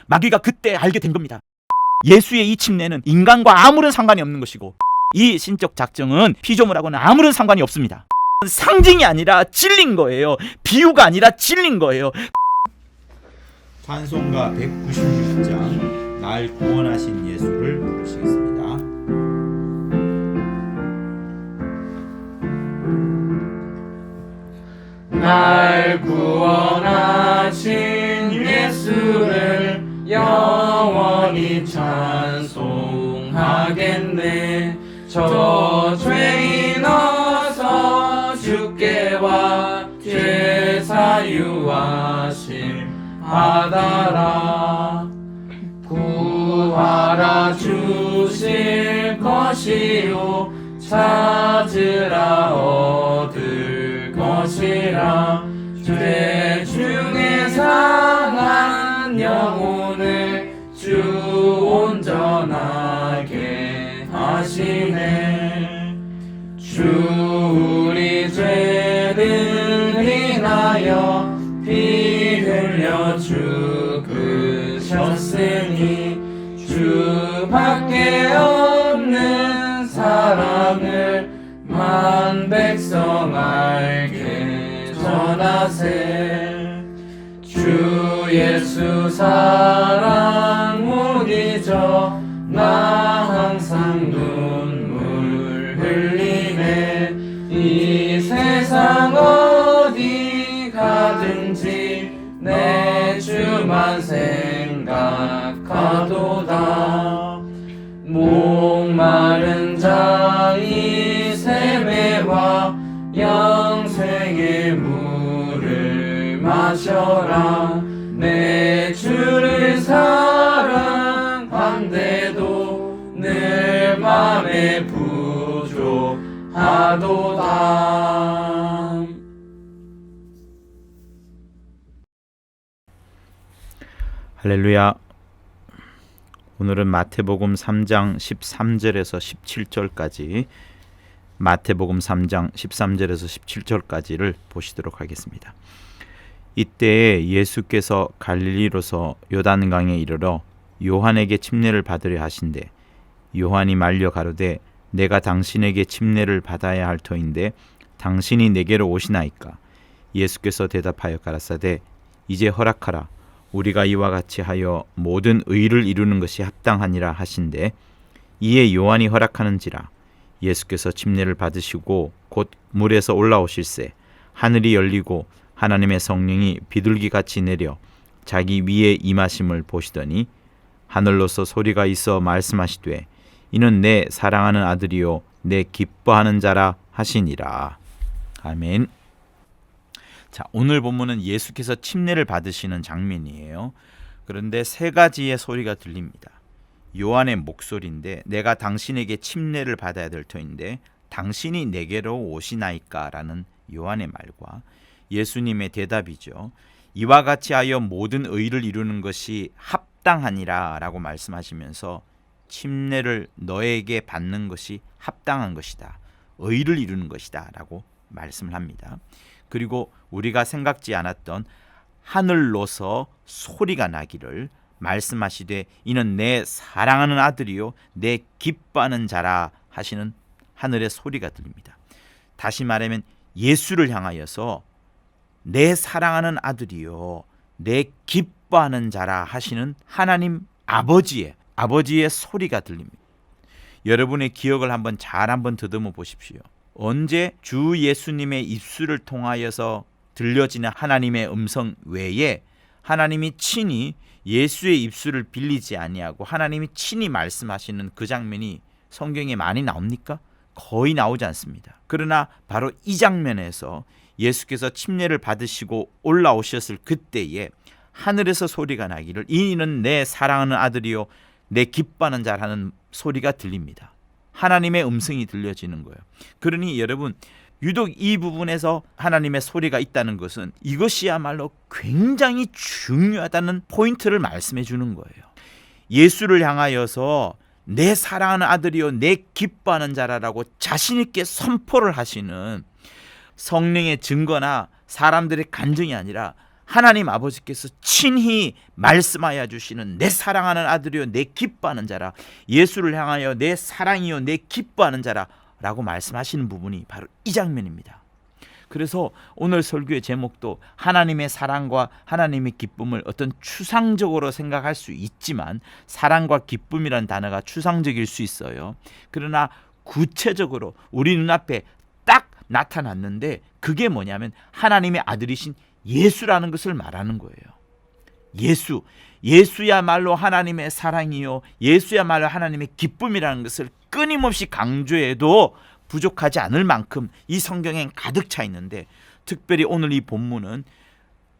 마귀가 그때 알게 된 겁니다. 예수의 이 침례는 인간과 아무런 상관이 없는 것이고, 이 신적 작정은 피조물하고는 아무런 상관이 없습니다. 상징이 아니라 진리인 거예요. 비유가 아니라 진리인 거예요. 찬송가 196장 날 구원하신 예수를 부르시겠습니다. 날 구원하신 예수를 영원히 찬송하겠네. 저 죄인 어서 주께와 죄 사유하심 받아라. 구하라 주실 것이요 찾으라 얻을 것이라. 죄 중에 상한 영혼을 주 온전하게 하시네. 주 우리 죄를 인하여 피 흘려 죽으셨으니 주밖에 없는 사랑을 만 백성 알게 전하세. 주 예수 사랑 못 잊어 나 항상 눈물 흘리네. 이 세상 어디 가든지 내 주만 생각하도다. 목마른 자의 세매와 영생의 물을 마셔라. 내 주를 사랑한데도 늘 맘에 부족하도다. 할렐루야. 오늘은 마태복음 3장 13절에서 17절까지, 마태복음 3장 13절에서 17절까지를 보시도록 하겠습니다. 이때 예수께서 갈릴리로서 요단강에 이르러 요한에게 침례를 받으려 하신대 요한이 말려 가로되 내가 당신에게 침례를 받아야 할 터인데 당신이 내게로 오시나이까. 예수께서 대답하여 가라사대 이제 허락하라. 우리가 이와 같이 하여 모든 의를 이루는 것이 합당하니라 하신대 이에 요한이 허락하는지라. 예수께서 침례를 받으시고 곧 물에서 올라오실새 하늘이 열리고 하나님의 성령이 비둘기같이 내려 자기 위에 임하심을 보시더니 하늘로서 소리가 있어 말씀하시되 이는 내 사랑하는 아들이요 내 기뻐하는 자라 하시니라. 아멘. 자, 오늘 본문은 예수께서 침례를 받으시는 장면이에요. 그런데 세 가지의 소리가 들립니다. 요한의 목소리인데 내가 당신에게 침례를 받아야 될 터인데 당신이 내게로 오시나이까 라는 요한의 말과 예수님의 대답이죠. 이와 같이 하여 모든 의를 이루는 것이 합당하니라 라고 말씀하시면서 침례를 너에게 받는 것이 합당한 것이다. 의를 이루는 것이다 라고 말씀을 합니다. 그리고 우리가 생각지 않았던 하늘로서 소리가 나기를 말씀하시되 이는 내 사랑하는 아들이요 내 기뻐하는 자라 하시는 하늘의 소리가 들립니다. 다시 말하면 예수를 향하여서 내 사랑하는 아들이요 내 기뻐하는 자라 하시는 하나님 아버지의 소리가 들립니다. 여러분의 기억을 한번 더듬어 보십시오. 언제 주 예수님의 입술을 통하여서 들려지는 하나님의 음성 외에 하나님이 친히 예수의 입술을 빌리지 아니하고 하나님이 친히 말씀하시는 그 장면이 성경에 많이 나옵니까? 거의 나오지 않습니다. 그러나 바로 이 장면에서 예수께서 침례를 받으시고 올라오셨을 그때에 하늘에서 소리가 나기를 이는 내 사랑하는 아들이요 내 기뻐하는 자라는 소리가 들립니다. 하나님의 음성이 들려지는 거예요. 그러니 여러분, 유독 이 부분에서 하나님의 소리가 있다는 것은 이것이야말로 굉장히 중요하다는 포인트를 말씀해 주는 거예요. 예수를 향하여서 내 사랑하는 아들이요 내 기뻐하는 자라라고 자신 있게 선포를 하시는 성령의 증거나 사람들의 간증이 아니라 하나님 아버지께서 친히 말씀하여 주시는 내 사랑하는 아들이요 내 기뻐하는 자라, 예수를 향하여 내 사랑이요 내 기뻐하는 자라 라고 말씀하시는 부분이 바로 이 장면입니다. 그래서 오늘 설교의 제목도 하나님의 사랑과 하나님의 기쁨을 어떤 추상적으로 생각할 수 있지만, 사랑과 기쁨이라는 단어가 추상적일 수 있어요. 그러나 구체적으로 우리 눈앞에 딱 나타났는데 그게 뭐냐면 하나님의 아들이신 예수라는 것을 말하는 거예요. 예수야말로 하나님의 사랑이요 예수야말로 하나님의 기쁨이라는 것을 끊임없이 강조해도 부족하지 않을 만큼 이 성경엔 가득 차 있는데, 특별히 오늘 이 본문은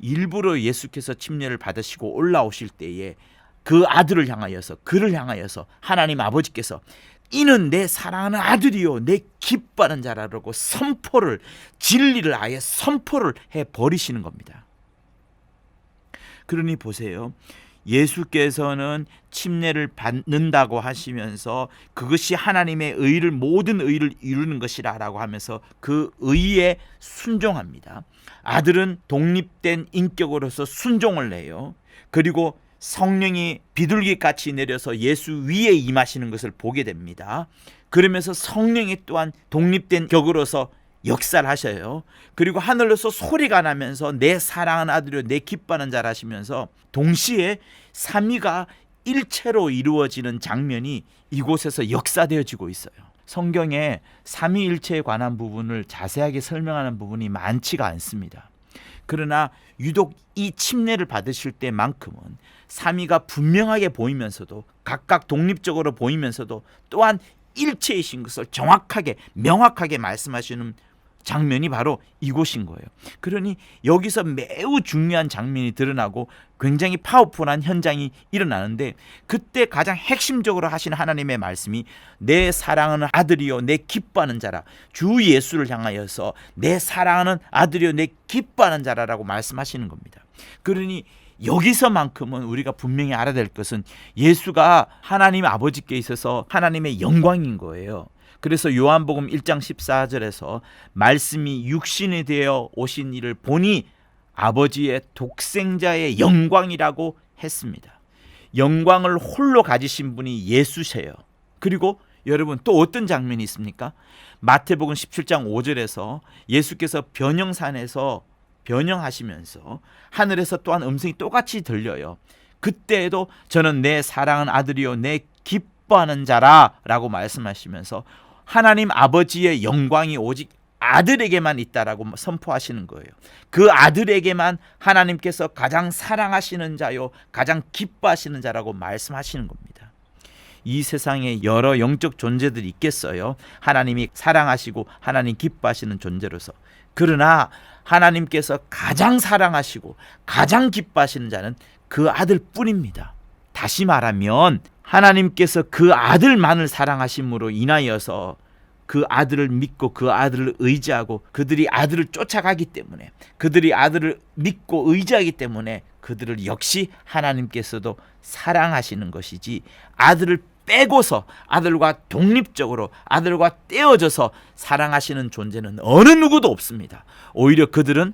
일부러 예수께서 침례를 받으시고 올라오실 때에 그 아들을 향하여서, 그를 향하여서 하나님 아버지께서 이는 내 사랑하는 아들이요 내 기뻐하는 자라고 선포를, 진리를 아예 선포를 해버리시는 겁니다. 그러니 보세요, 예수께서는 침례를 받는다고 하시면서 그것이 하나님의 의를, 모든 의를 이루는 것이라고 하면서 그 의에 순종합니다. 아들은 독립된 인격으로서 순종을 해요. 그리고 성령이 비둘기같이 내려서 예수 위에 임하시는 것을 보게 됩니다. 그러면서 성령이 또한 독립된 격으로서 역사를 하셔요. 그리고 하늘로서 소리가 나면서 내 사랑하는 아들이요 내 기뻐하는 자라 하시면서 동시에 삼위가 일체로 이루어지는 장면이 이곳에서 역사되어지고 있어요. 성경에 삼위일체에 관한 부분을 자세하게 설명하는 부분이 많지가 않습니다. 그러나 유독 이 침례를 받으실 때만큼은 삼위가 분명하게 보이면서도, 각각 독립적으로 보이면서도 또한 일체이신 것을 정확하게 명확하게 말씀하시는 장면이 바로 이곳인 거예요. 그러니 여기서 매우 중요한 장면이 드러나고 굉장히 파워풀한 현장이 일어나는데, 그때 가장 핵심적으로 하시는 하나님의 말씀이 내 사랑하는 아들이요 내 기뻐하는 자라, 주 예수를 향하여서 내 사랑하는 아들이요 내 기뻐하는 자라라고 말씀하시는 겁니다. 그러니 여기서만큼은 우리가 분명히 알아야 될 것은 예수가 하나님 아버지께 있어서 하나님의 영광인 거예요. 그래서 요한복음 1장 14절에서 말씀이 육신이 되어 오신 이를 보니 아버지의 독생자의 영광이라고 했습니다. 영광을 홀로 가지신 분이 예수세요. 그리고 여러분 또 어떤 장면이 있습니까? 마태복음 17장 5절에서 예수께서 변형산에서 변형하시면서 하늘에서 또한 음성이 똑같이 들려요. 그때에도 저는 내 사랑하는 아들이요 내 기뻐하는 자라 라고 말씀하시면서 하나님 아버지의 영광이 오직 아들에게만 있다라고 선포하시는 거예요. 그 아들에게만 하나님께서 가장 사랑하시는 자요 가장 기뻐하시는 자라고 말씀하시는 겁니다. 이 세상에 여러 영적 존재들이 있겠어요. 하나님이 사랑하시고 하나님 기뻐하시는 존재로서. 그러나 하나님께서 가장 사랑하시고 가장 기뻐하시는 자는 그 아들뿐입니다. 다시 말하면 하나님께서 그 아들만을 사랑하심으로 인하여서 그 아들을 믿고 그 아들을 의지하고 그들이 아들을 쫓아가기 때문에, 그들이 아들을 믿고 의지하기 때문에 그들을 역시 하나님께서도 사랑하시는 것이지, 아들을 빼고서 아들과 독립적으로 아들과 떼어져서 사랑하시는 존재는 어느 누구도 없습니다. 오히려 그들은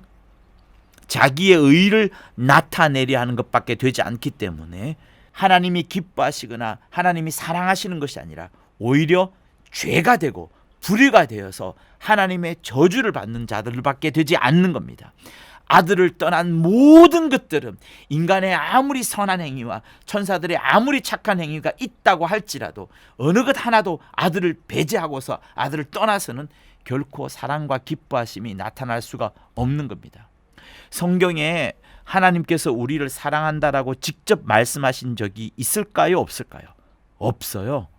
자기의 의를 나타내려 하는 것밖에 되지 않기 때문에 하나님이 기뻐하시거나 하나님이 사랑하시는 것이 아니라 오히려 죄가 되고 불의가 되어서 하나님의 저주를 받는 자들밖에 되지 않는 겁니다. 아들을 떠난 모든 것들은 인간의 아무리 선한 행위와 천사들의 아무리 착한 행위가 있다고 할지라도 어느 것 하나도 아들을 배제하고서 아들을 떠나서는 결코 사랑과 기뻐하심이 나타날 수가 없는 겁니다. 성경에 하나님께서 우리를 사랑한다라고 직접 말씀하신 적이 있을까요? 없을까요? 없어요.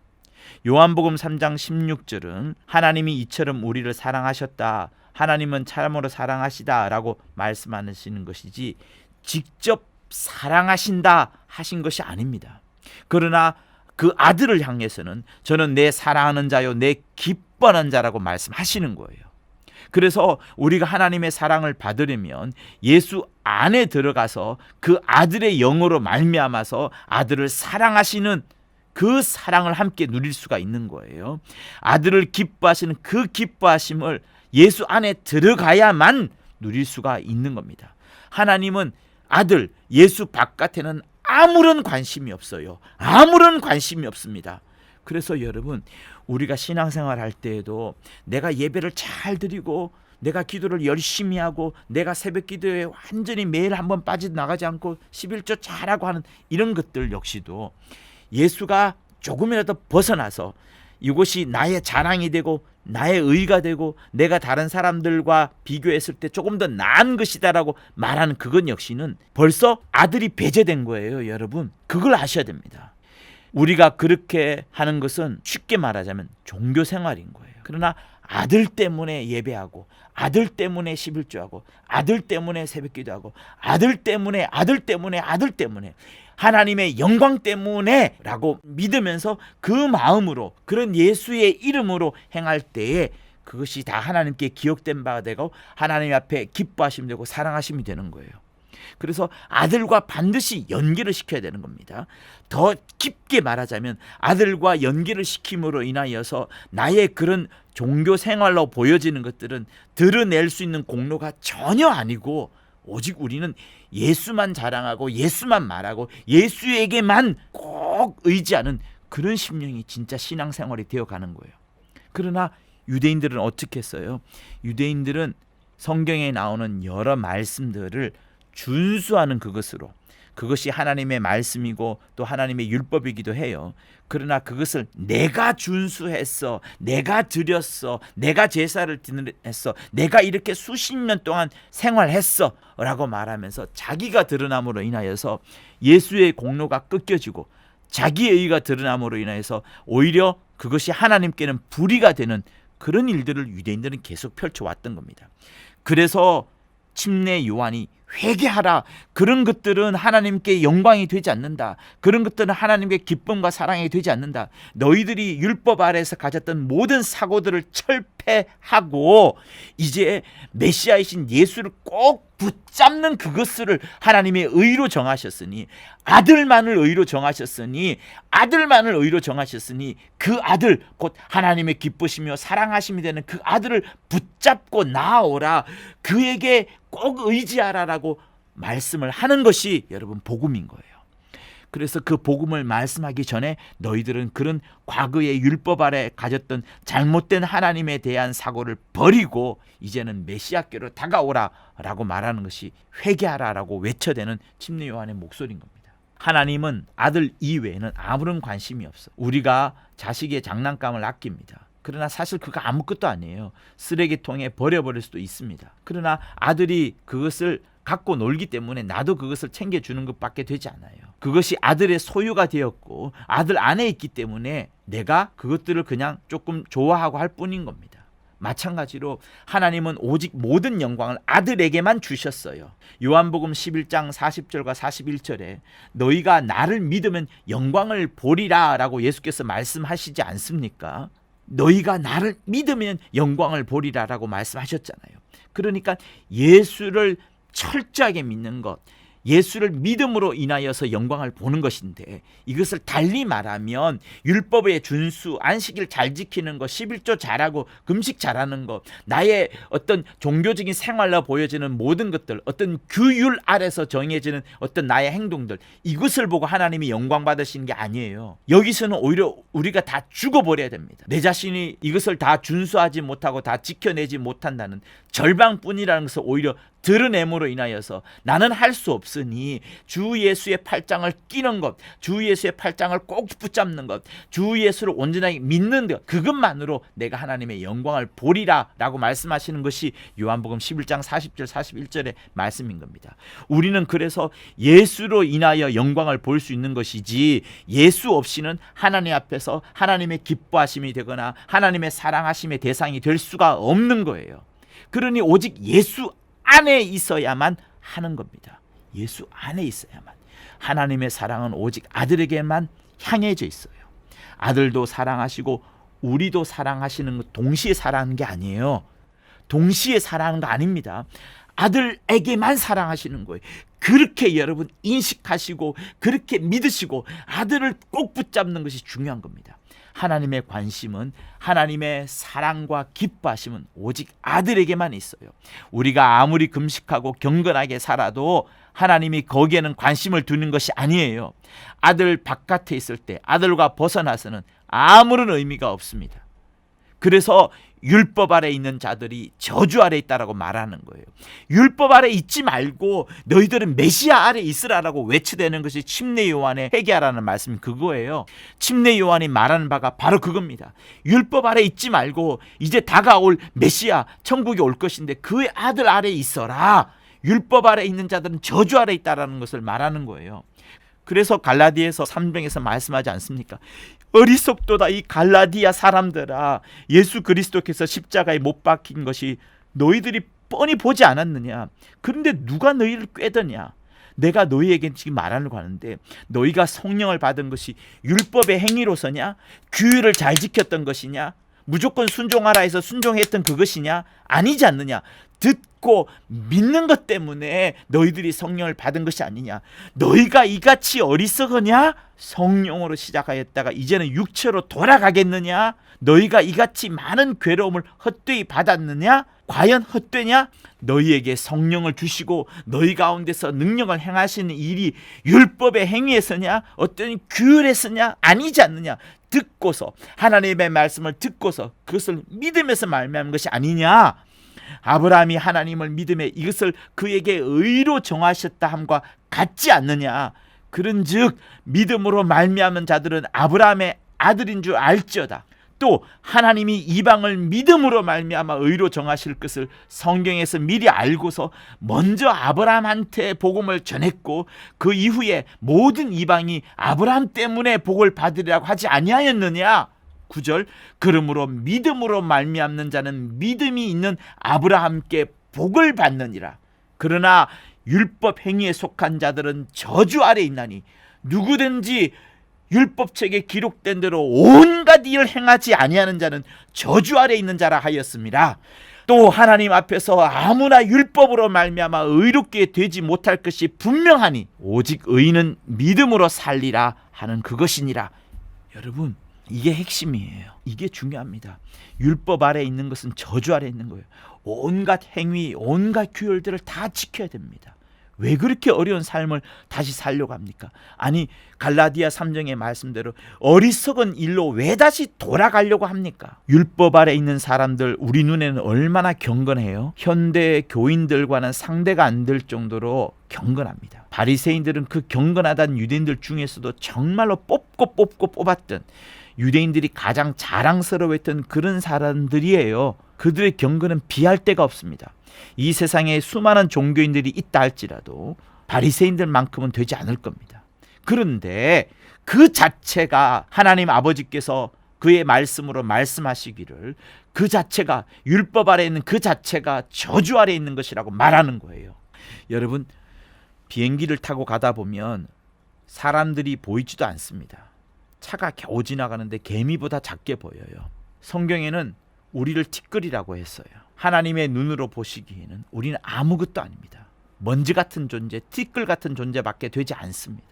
요한복음 3장 16절은 하나님이 이처럼 우리를 사랑하셨다, 하나님은 참으로 사랑하시다 라고 말씀하시는 것이지 직접 사랑하신다 하신 것이 아닙니다. 그러나 그 아들을 향해서는 저는 내 사랑하는 자요 내 기뻐하는 자라고 말씀하시는 거예요. 그래서 우리가 하나님의 사랑을 받으려면 예수 안에 들어가서 그 아들의 영으로 말미암아서 아들을 사랑하시는 그 사랑을 함께 누릴 수가 있는 거예요. 아들을 기뻐하시는 그 기뻐하심을 예수 안에 들어가야만 누릴 수가 있는 겁니다. 하나님은 아들 예수 바깥에는 아무런 관심이 없어요. 아무런 관심이 없습니다. 그래서 여러분, 우리가 신앙생활 할 때에도 내가 예배를 잘 드리고 내가 기도를 열심히 하고 내가 새벽 기도에 완전히 매일 한번 빠져나가지 않고 11조 잘하고 하는 이런 것들 역시도 예수가 조금이라도 벗어나서 이것이 나의 자랑이 되고 나의 의가 되고 내가 다른 사람들과 비교했을 때 조금 더 나은 것이다라고 말하는 그것 역시는 벌써 아들이 배제된 거예요. 여러분, 그걸 아셔야 됩니다. 우리가 그렇게 하는 것은 쉽게 말하자면 종교 생활인 거예요. 그러나 아들 때문에 예배하고 아들 때문에 11조하고 아들 때문에 새벽기도하고 아들 때문에 하나님의 영광 때문에 라고 믿으면서 그 마음으로 그런 예수의 이름으로 행할 때에 그것이 다 하나님께 기억된 바가 되고 하나님 앞에 기뻐하심이 되고 사랑하심이 되는 거예요. 그래서 아들과 반드시 연계를 시켜야 되는 겁니다. 더 깊게 말하자면 아들과 연계를 시킴으로 인하여서 나의 그런 종교 생활로 보여지는 것들은 드러낼 수 있는 공로가 전혀 아니고 오직 우리는 예수만 자랑하고 예수만 말하고 예수에게만 꼭 의지하는 그런 심령이 진짜 신앙생활이 되어가는 거예요. 그러나 유대인들은 어떻게 했어요? 유대인들은 성경에 나오는 여러 말씀들을 준수하는 그것으로, 그것이 하나님의 말씀이고 또 하나님의 율법이기도 해요. 그러나 그것을 내가 준수했어, 내가 드렸어, 내가 제사를 했어, 내가 이렇게 수십 년 동안 생활했어 라고 말하면서 자기가 드러남으로 인하여서 예수의 공로가 꺾여지고 자기의 의가 드러남으로 인하여서 오히려 그것이 하나님께는 불의가 되는 그런 일들을 유대인들은 계속 펼쳐왔던 겁니다. 그래서 침례 요한이 회개하라. 그런 것들은 하나님께 영광이 되지 않는다. 그런 것들은 하나님께 기쁨과 사랑이 되지 않는다. 너희들이 율법 아래에서 가졌던 모든 사고들을 철폐하고 이제 메시아이신 예수를 꼭 붙잡는 그것을 하나님의 의로 정하셨으니 아들만을 의로 정하셨으니 그 아들 곧 하나님의 기쁘시며 사랑하심이 되는 그 아들을 붙잡고 나아오라. 그에게 꼭 의지하라라고 말씀을 하는 것이 여러분 복음인 거예요. 그래서 그 복음을 말씀하기 전에 너희들은 그런 과거의 율법 아래 가졌던 잘못된 하나님에 대한 사고를 버리고 이제는 메시아께로 다가오라 라고 말하는 것이 회개하라라고 외쳐대는 침례 요한의 목소리인 겁니다. 하나님은 아들 이외에는 아무런 관심이 없어. 우리가 자식의 장난감을 아낍니다. 그러나 사실 그거 아무것도 아니에요. 쓰레기통에 버려버릴 수도 있습니다. 그러나 아들이 그것을 갖고 놀기 때문에 나도 그것을 챙겨주는 것밖에 되지 않아요. 그것이 아들의 소유가 되었고 아들 안에 있기 때문에 내가 그것들을 그냥 조금 좋아하고 할 뿐인 겁니다. 마찬가지로 하나님은 오직 모든 영광을 아들에게만 주셨어요. 요한복음 11장 40절과 41절에 너희가 나를 믿으면 영광을 보리라 라고 예수께서 말씀하시지 않습니까? 너희가 나를 믿으면 영광을 보리라 라고 말씀하셨잖아요. 그러니까 예수를 철저하게 믿는 것, 예수를 믿음으로 인하여서 영광을 보는 것인데 이것을 달리 말하면 율법의 준수, 안식일 잘 지키는 것, 11조 잘하고 금식 잘하는 것, 나의 어떤 종교적인 생활로 보여지는 모든 것들, 어떤 규율 아래서 정해지는 어떤 나의 행동들, 이것을 보고 하나님이 영광 받으시는 게 아니에요. 여기서는 오히려 우리가 다 죽어버려야 됩니다. 내 자신이 이것을 다 준수하지 못하고 다 지켜내지 못한다는 절방뿐이라는 것을 오히려 드러냄으로 인하여서 나는 할 수 없으니 주 예수의 팔짱을 끼는 것, 주 예수의 팔짱을 꼭 붙잡는 것, 주 예수를 온전하게 믿는 것, 그것만으로 내가 하나님의 영광을 보리라 라고 말씀하시는 것이 요한복음 11장 40절 41절의 말씀인 겁니다. 우리는 그래서 예수로 인하여 영광을 볼 수 있는 것이지 예수 없이는 하나님 앞에서 하나님의 기뻐하심이 되거나 하나님의 사랑하심의 대상이 될 수가 없는 거예요. 그러니 오직 예수 안에 있어야만 하는 겁니다. 예수 안에 있어야만. 하나님의 사랑은 오직 아들에게만 향해져 있어요. 아들도 사랑하시고 우리도 사랑하시는 것 동시에 사랑하는 게 아니에요. 동시에 사랑하는 거 아닙니다. 아들에게만 사랑하시는 거예요. 그렇게 여러분 인식하시고 그렇게 믿으시고 아들을 꼭 붙잡는 것이 중요한 겁니다. 하나님의 관심은, 하나님의 사랑과 기뻐하심은 오직 아들에게만 있어요. 우리가 아무리 금식하고 경건하게 살아도 하나님이 거기에는 관심을 두는 것이 아니에요. 아들 바깥에 있을 때, 아들과 벗어나서는 아무런 의미가 없습니다. 그래서 율법 아래 있는 자들이 저주 아래 있다라고 말하는 거예요. 율법 아래 있지 말고 너희들은 메시아 아래 있으라라고 외치되는 것이 침례 요한의 회개하라는 말씀이 그거예요. 침례 요한이 말하는 바가 바로 그겁니다. 율법 아래 있지 말고 이제 다가올 메시아 천국에 올 것인데 그의 아들 아래 있어라. 율법 아래 있는 자들은 저주 아래 있다라는 것을 말하는 거예요. 그래서 갈라디아서 3장에서 말씀하지 않습니까? 어리석도다 이 갈라디아 사람들아, 예수 그리스도께서 십자가에 못 박힌 것이 너희들이 뻔히 보지 않았느냐? 그런데 누가 너희를 꾀더냐? 내가 너희에게 지금 말하려고 하는데, 너희가 성령을 받은 것이 율법의 행위로서냐? 규율을 잘 지켰던 것이냐? 무조건 순종하라 해서 순종했던 그것이냐? 아니지 않느냐? 듣고 믿는 것 때문에 너희들이 성령을 받은 것이 아니냐? 너희가 이같이 어리석으냐? 성령으로 시작하였다가 이제는 육체로 돌아가겠느냐? 너희가 이같이 많은 괴로움을 헛되이 받았느냐? 과연 헛되냐? 너희에게 성령을 주시고 너희 가운데서 능력을 행하시는 일이 율법의 행위에서냐? 어떤 규율에서냐? 아니지 않느냐? 듣고서, 하나님의 말씀을 듣고서 그것을 믿으면서 말미암은 것이 아니냐? 아브라함이 하나님을 믿음에 이것을 그에게 의로 정하셨다 함과 같지 않느냐? 그런즉 믿음으로 말미암은 자들은 아브라함의 아들인 줄 알지어다. 또 하나님이 이방을 믿음으로 말미암아 의로 정하실 것을 성경에서 미리 알고서 먼저 아브라함한테 복음을 전했고 그 이후에 모든 이방이 아브라함 때문에 복을 받으리라고 하지 아니하였느냐? 9절, 그러므로 믿음으로 말미암는 자는 믿음이 있는 아브라함께 복을 받느니라. 그러나 율법 행위에 속한 자들은 저주 아래 있나니 누구든지 율법책에 기록된 대로 온갖 일을 행하지 아니하는 자는 저주 아래 있는 자라 하였습니다. 또 하나님 앞에서 아무나 율법으로 말미암아 의롭게 되지 못할 것이 분명하니 오직 의인은 믿음으로 살리라 하는 그것이니라. 여러분, 이게 핵심이에요. 이게 중요합니다. 율법 아래 있는 것은 저주 아래 있는 거예요. 온갖 행위, 온갖 규율들을 다 지켜야 됩니다. 왜 그렇게 어려운 삶을 다시 살려고 합니까? 아니, 갈라디아 3장의 말씀대로 어리석은 일로 왜 다시 돌아가려고 합니까? 율법 아래 있는 사람들, 우리 눈에는 얼마나 경건해요? 현대 교인들과는 상대가 안 될 정도로 경건합니다. 바리새인들은 그 경건하다는 유대인들 중에서도 정말로 뽑았던, 유대인들이 가장 자랑스러워했던 그런 사람들이에요. 그들의 경건은 비할 데가 없습니다. 이 세상에 수많은 종교인들이 있다 할지라도 바리새인들만큼은 되지 않을 겁니다. 그런데 그 자체가 하나님 아버지께서 그의 말씀으로 말씀하시기를 그 자체가, 율법 아래 있는 그 자체가 저주 아래 있는 것이라고 말하는 거예요. 여러분, 비행기를 타고 가다 보면 사람들이 보이지도 않습니다. 차가 겨우 지나가는데 개미보다 작게 보여요. 성경에는 우리를 티끌이라고 했어요. 하나님의 눈으로 보시기에는 우리는 아무것도 아닙니다. 먼지 같은 존재, 티끌 같은 존재밖에 되지 않습니다.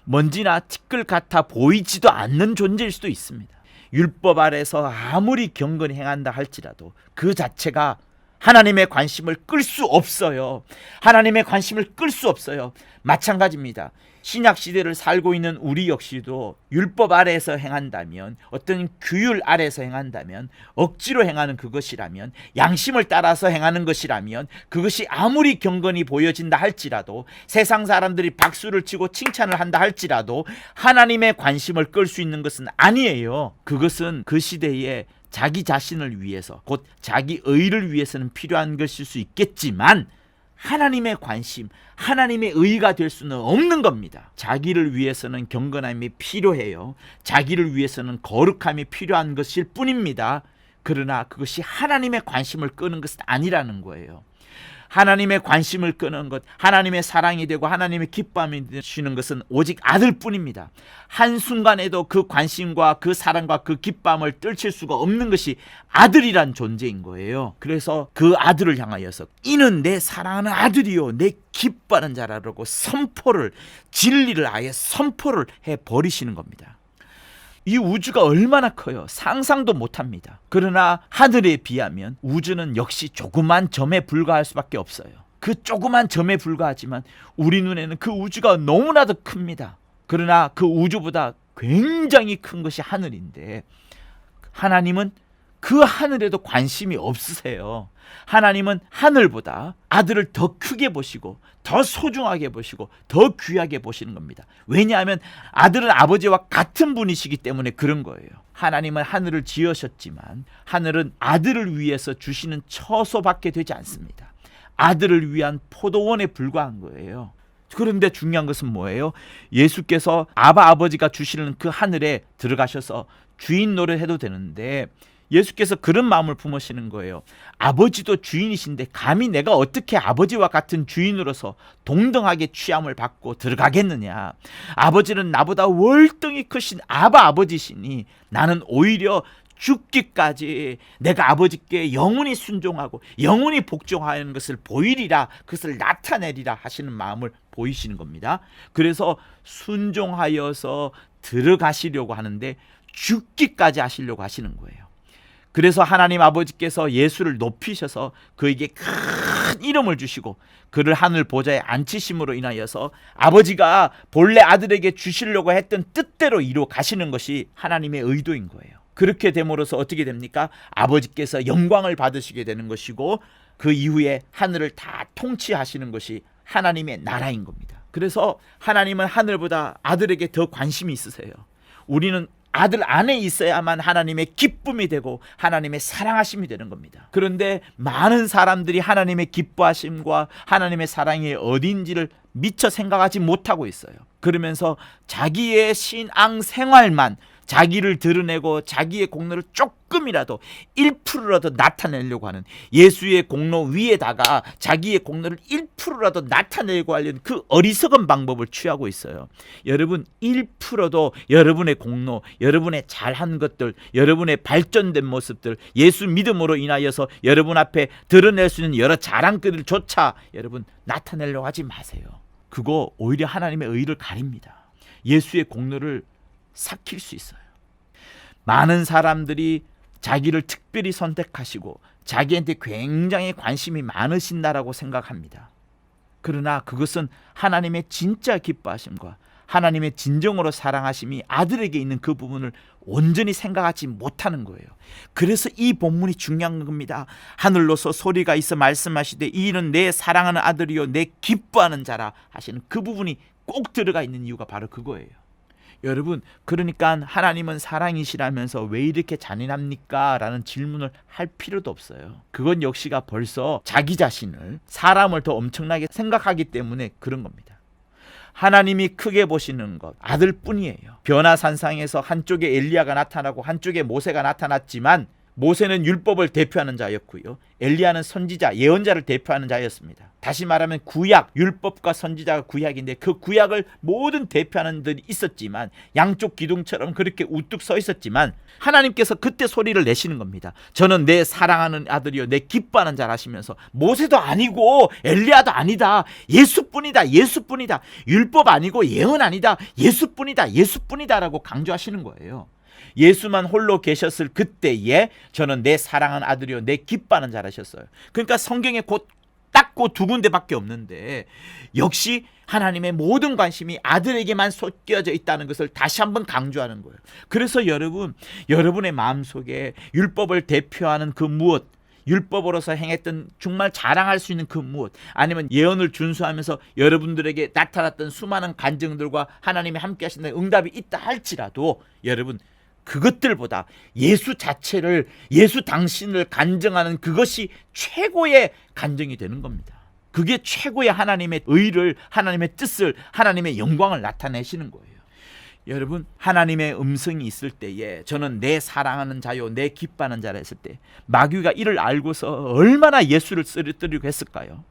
먼지나 티끌 같아 보이지도 않는 존재일 수도 있습니다. 율법 아래서 아무리 경건히 행한다 할지라도 그 자체가 하나님의 관심을 끌 수 없어요. 하나님의 관심을 끌 수 없어요. 마찬가지입니다. 신약 시대를 살고 있는 우리 역시도 율법 아래에서 행한다면, 어떤 규율 아래에서 행한다면, 억지로 행하는 그것이라면, 양심을 따라서 행하는 것이라면 그것이 아무리 경건히 보여진다 할지라도, 세상 사람들이 박수를 치고 칭찬을 한다 할지라도 하나님의 관심을 끌 수 있는 것은 아니에요. 그것은 그 시대에 자기 자신을 위해서, 곧 자기 의를 위해서는 필요한 것일 수 있겠지만 하나님의 관심, 하나님의 의가 될 수는 없는 겁니다. 자기를 위해서는 경건함이 필요해요. 자기를 위해서는 거룩함이 필요한 것일 뿐입니다. 그러나 그것이 하나님의 관심을 끄는 것은 아니라는 거예요. 하나님의 관심을 끄는 것, 하나님의 사랑이 되고 하나님의 기쁨이 되시는 것은 오직 아들뿐입니다. 한순간에도 그 관심과 그 사랑과 그 기쁨을 떨칠 수가 없는 것이 아들이란 존재인 거예요. 그래서 그 아들을 향하여서 이는 내 사랑하는 아들이요 내 기뻐하는 자라고 선포를, 진리를 아예 선포를 해버리시는 겁니다. 이 우주가 얼마나 커요. 상상도 못합니다. 그러나 하늘에 비하면 우주는 역시 조그만 점에 불과할 수밖에 없어요. 그 조그만 점에 불과하지만 우리 눈에는 그 우주가 너무나도 큽니다. 그러나 그 우주보다 굉장히 큰 것이 하늘인데 하나님은 그 하늘에도 관심이 없으세요. 하나님은 하늘보다 아들을 더 크게 보시고 더 소중하게 보시고 더 귀하게 보시는 겁니다. 왜냐하면 아들은 아버지와 같은 분이시기 때문에 그런 거예요. 하나님은 하늘을 지으셨지만 하늘은 아들을 위해서 주시는 처소밖에 되지 않습니다. 아들을 위한 포도원에 불과한 거예요. 그런데 중요한 것은 뭐예요? 예수께서 아버지가 주시는 그 하늘에 들어가셔서 주인 노릇해도 되는데 예수께서 그런 마음을 품으시는 거예요. 아버지도 주인이신데 감히 내가 어떻게 아버지와 같은 주인으로서 동등하게 취함을 받고 들어가겠느냐. 아버지는 나보다 월등히 크신 아버지시니 나는 오히려 죽기까지 내가 아버지께 영원히 순종하고 영원히 복종하는 것을 보이리라, 그것을 나타내리라 하시는 마음을 보이시는 겁니다. 그래서 순종하여서 들어가시려고 하는데 죽기까지 하시려고 하시는 거예요. 그래서 하나님 아버지께서 예수를 높이셔서 그에게 큰 이름을 주시고 그를 하늘 보좌에 앉히심으로 인하여서 아버지가 본래 아들에게 주시려고 했던 뜻대로 이루어 가시는 것이 하나님의 의도인 거예요. 그렇게 됨으로써 어떻게 됩니까? 아버지께서 영광을 받으시게 되는 것이고 그 이후에 하늘을 다 통치하시는 것이 하나님의 나라인 겁니다. 그래서 하나님은 하늘보다 아들에게 더 관심이 있으세요. 우리는 아들 안에 있어야만 하나님의 기쁨이 되고 하나님의 사랑하심이 되는 겁니다. 그런데 많은 사람들이 하나님의 기뻐하심과 하나님의 사랑이 어딘지를 미처 생각하지 못하고 있어요. 그러면서 자기의 신앙 생활만 자기를 드러내고 자기의 공로를 조금이라도 1%라도 나타내려고 하는, 예수의 공로 위에다가 자기의 공로를 1%라도 나타내려고 하려는 그 어리석은 방법을 취하고 있어요. 여러분 1%도 여러분의 공로, 여러분의 잘한 것들, 여러분의 발전된 모습들, 예수 믿음으로 인하여서 여러분 앞에 드러낼 수 있는 여러 자랑들조차 여러분 나타내려고 하지 마세요. 그거 오히려 하나님의 의를 가립니다. 예수의 공로를 삭힐 수 있어요. 많은 사람들이 자기를 특별히 선택하시고 자기한테 굉장히 관심이 많으신다라고 생각합니다. 그러나 그것은 하나님의 진짜 기뻐하심과 하나님의 진정으로 사랑하심이 아들에게 있는 그 부분을 온전히 생각하지 못하는 거예요. 그래서 이 본문이 중요한 겁니다. 하늘로서 소리가 있어 말씀하시되 이는 내 사랑하는 아들이요 내 기뻐하는 자라 하시는 그 부분이 꼭 들어가 있는 이유가 바로 그거예요. 여러분, 그러니까 하나님은 사랑이시라면서 왜 이렇게 잔인합니까? 라는 질문을 할 필요도 없어요. 그건 역시가 벌써 자기 자신을, 사람을 더 엄청나게 생각하기 때문에 그런 겁니다. 하나님이 크게 보시는 것 아들뿐이에요. 변화산상에서 한쪽에 엘리야가 나타나고 한쪽에 모세가 나타났지만 모세는 율법을 대표하는 자였고요, 엘리야는 선지자, 예언자를 대표하는 자였습니다. 다시 말하면 구약, 율법과 선지자가 구약인데 그 구약을 모든 대표하는 들이 있었지만 양쪽 기둥처럼 그렇게 우뚝 서 있었지만 하나님께서 그때 소리를 내시는 겁니다. 저는 내 사랑하는 아들이요 내 기뻐하는 자라 하시면서 모세도 아니고 엘리야도 아니다, 예수뿐이다, 예수뿐이다, 율법 아니고 예언 아니다, 예수뿐이다, 예수뿐이다 라고 강조하시는 거예요. 예수만 홀로 계셨을 그때에 저는 내 사랑하는 아들이요 내 기뻐하는 자라 하셨어요. 그러니까 성경에 곧 딱 그 두 군데밖에 없는데 역시 하나님의 모든 관심이 아들에게만 쏟겨져 있다는 것을 다시 한번 강조하는 거예요. 그래서 여러분의 마음속에 율법을 대표하는 그 무엇, 율법으로서 행했던 정말 자랑할 수 있는 그 무엇, 아니면 예언을 준수하면서 여러분들에게 나타났던 수많은 간증들과 하나님이 함께 하신다는 응답이 있다 할지라도 여러분 그것들보다 예수 자체를, 예수 당신을 간증하는 그것이 최고의 간증이 되는 겁니다. 그게 최고의 하나님의 의를, 하나님의 뜻을, 하나님의 영광을 나타내시는 거예요. 여러분, 하나님의 음성이 있을 때에 저는 내 사랑하는 자요 내 기뻐하는 자라 했을 때 마귀가 이를 알고서 얼마나 예수를 쓰러뜨리려고 했을까요?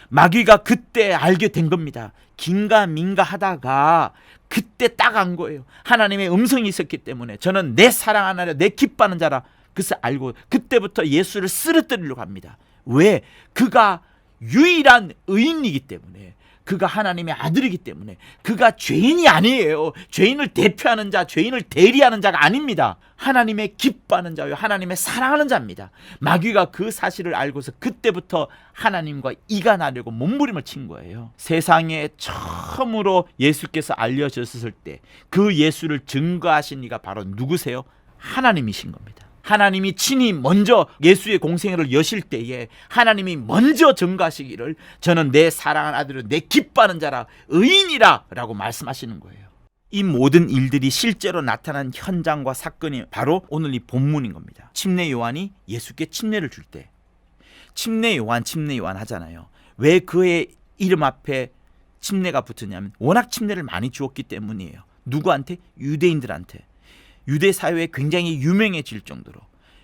마귀가 그때 알게 된 겁니다. 긴가민가 하다가 그때 딱 안 거예요. 하나님의 음성이 있었기 때문에 저는 내 사랑하는 자라 내 기뻐하는 자라 그것을 알고 그때부터 예수를 쓰러뜨리려고 합니다. 왜? 그가 유일한 의인이기 때문에, 그가 하나님의 아들이기 때문에, 그가 죄인이 아니에요. 죄인을 대표하는 자, 죄인을 대리하는 자가 아닙니다. 하나님의 기뻐하는 자요, 하나님의 사랑하는 자입니다. 마귀가 그 사실을 알고서 그때부터 하나님과 이간하려고 몸부림을 친 거예요. 세상에 처음으로 예수께서 알려졌을 때 그 예수를 증거하신 이가 바로 누구세요? 하나님이신 겁니다. 하나님이 친히 먼저 예수의 공생애를 여실 때에 하나님이 먼저 증거하시기를 저는 내 사랑하는 아들을 내 기뻐하는 자라 의인이라 라고 말씀하시는 거예요. 이 모든 일들이 실제로 나타난 현장과 사건이 바로 오늘 이 본문인 겁니다. 침례 요한이 예수께 침례를 줄 때 침례 요한 하잖아요. 왜 그의 이름 앞에 침례가 붙었냐면 워낙 침례를 많이 주었기 때문이에요. 누구한테? 유대인들한테. 유대 사회에 굉장히 유명해질 정도로,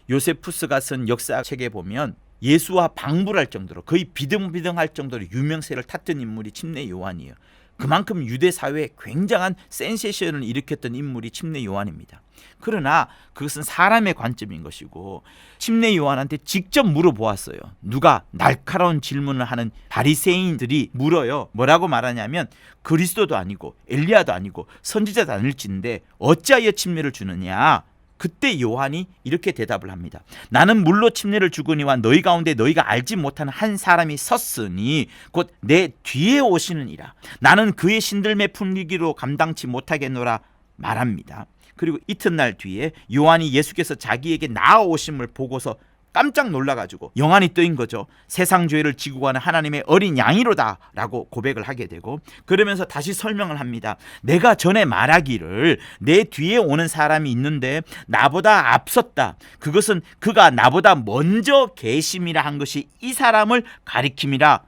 요세푸스가 쓴 역사책에 보면 예수와 방불할 정도로 거의 비등비등할 정도로 유명세를 탔던 인물이 침례 요한이에요. 그만큼 유대 사회에 굉장한 센세이션을 일으켰던 인물이 침례 요한입니다. 그러나 그것은 사람의 관점인 것이고 침례 요한한테 직접 물어보았어요. 누가? 날카로운 질문을 하는 바리새인들이 물어요. 뭐라고 말하냐면 그리스도도 아니고 엘리야도 아니고 선지자도 아닐진데 어찌하여 침례를 주느냐. 그때 요한이 이렇게 대답을 합니다. 나는 물로 침례를 주거니와 너희 가운데 너희가 알지 못하는 한 사람이 섰으니 곧 내 뒤에 오시느니라. 나는 그의 신들매 풍기기로 감당치 못하겠노라 말합니다. 그리고 이튿날 뒤에 요한이 예수께서 자기에게 나아오심을 보고서 깜짝 놀라가지고 영안이 뜨인 거죠. 세상 죄를 지고 가는 하나님의 어린 양이로다 라고 고백을 하게 되고, 그러면서 다시 설명을 합니다. 내가 전에 말하기를 내 뒤에 오는 사람이 있는데 나보다 앞섰다. 그것은 그가 나보다 먼저 계심이라 한 것이 이 사람을 가리킴이라.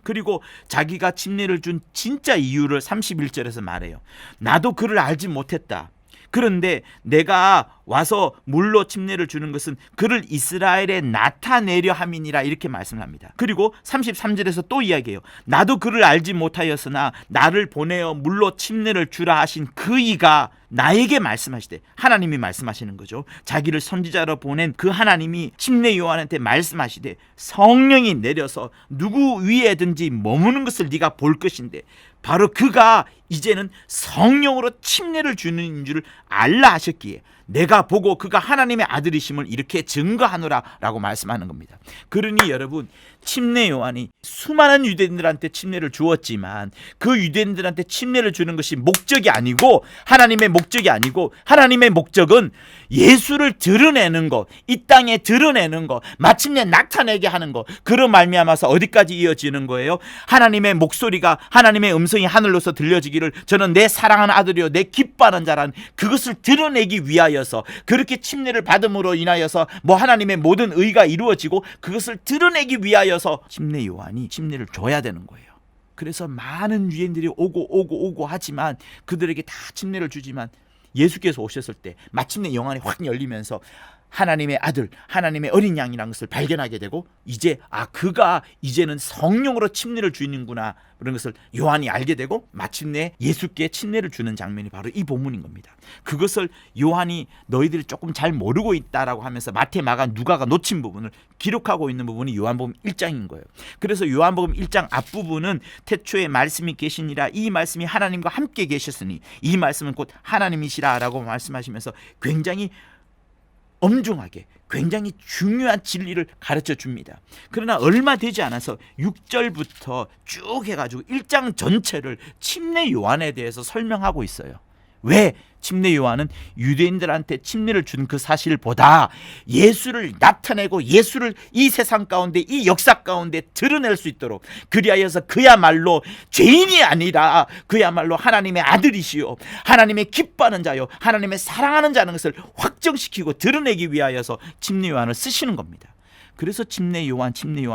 그리고 자기가 침례를 준 진짜 이유를 31절에서 말해요. 나도 그를 알지 못했다. 그런데 내가 와서 물로 침례를 주는 것은 그를 이스라엘에 나타내려 함이니라 이렇게 말씀을 합니다. 그리고 33절에서 또 이야기해요. 나도 그를 알지 못하였으나 나를 보내어 물로 침례를 주라 하신 그 이가 나에게 말씀하시되, 하나님이 말씀하시는 거죠. 자기를 선지자로 보낸 그 하나님이 침례 요한한테 말씀하시되 성령이 내려서 누구 위에든지 머무는 것을 네가 볼 것인데 바로 그가 이제는 성령으로 침례를 주는 줄 알라 하셨기에 내가 보고 그가 하나님의 아들이심을 이렇게 증거하노라 라고 말씀하는 겁니다. 그러니 여러분, 침례 요한이 수많은 유대인들한테 침례를 주었지만 그 유대인들한테 침례를 주는 것이 목적이 아니고 하나님의 목적이 아니고 하나님의 목적은 예수를 드러내는 것, 이 땅에 드러내는 것, 마침내 나타내게 하는 것. 그런 말미암아서 어디까지 이어지는 거예요? 하나님의 목소리가, 하나님의 음성이 하늘로서 들려지기를 저는 내 사랑하는 아들이요 내 기뻐하는 자라는 그것을 드러내기 위하여서, 그렇게 침례를 받음으로 인하여서 하나님의 모든 의가 이루어지고 그것을 드러내기 위하여서 침례 요한이 침례를 줘야 되는 거예요. 그래서 많은 유대인들이 오고 하지만 그들에게 다 침례를 주지만 예수께서 오셨을 때 마침내 영안이 확 열리면서 하나님의 아들, 하나님의 어린 양이라는 것을 발견하게 되고 이제 그가 이제는 성령으로 침례를 주는구나 그런 것을 요한이 알게 되고 마침내 예수께 침례를 주는 장면이 바로 이 본문인 겁니다. 그것을 요한이 너희들이 조금 잘 모르고 있다라고 하면서 마태, 마가, 누가가 놓친 부분을 기록하고 있는 부분이 요한복음 1장인 거예요. 그래서 요한복음 1장 앞부분은 태초에 말씀이 계시니라, 이 말씀이 하나님과 함께 계셨으니 이 말씀은 곧 하나님이시라 라고 말씀하시면서 굉장히 엄중하게 굉장히 중요한 진리를 가르쳐 줍니다. 그러나 얼마 되지 않아서 6절부터 쭉 해가지고 1장 전체를 침례 요한에 대해서 설명하고 있어요. 왜? 침례 요한은 유대인들한테 침례를 준 그 사실보다 예수를 나타내고 예수를 이 세상 가운데, 이 역사 가운데 드러낼 수 있도록, 그리하여서 그야말로 죄인이 아니라 그야말로 하나님의 아들이시요 하나님의 기뻐하는 자요 하나님의 사랑하는 자는 것을 확정시키고 드러내기 위하여서 침례 요한을 쓰시는 겁니다. 그래서 침례 요한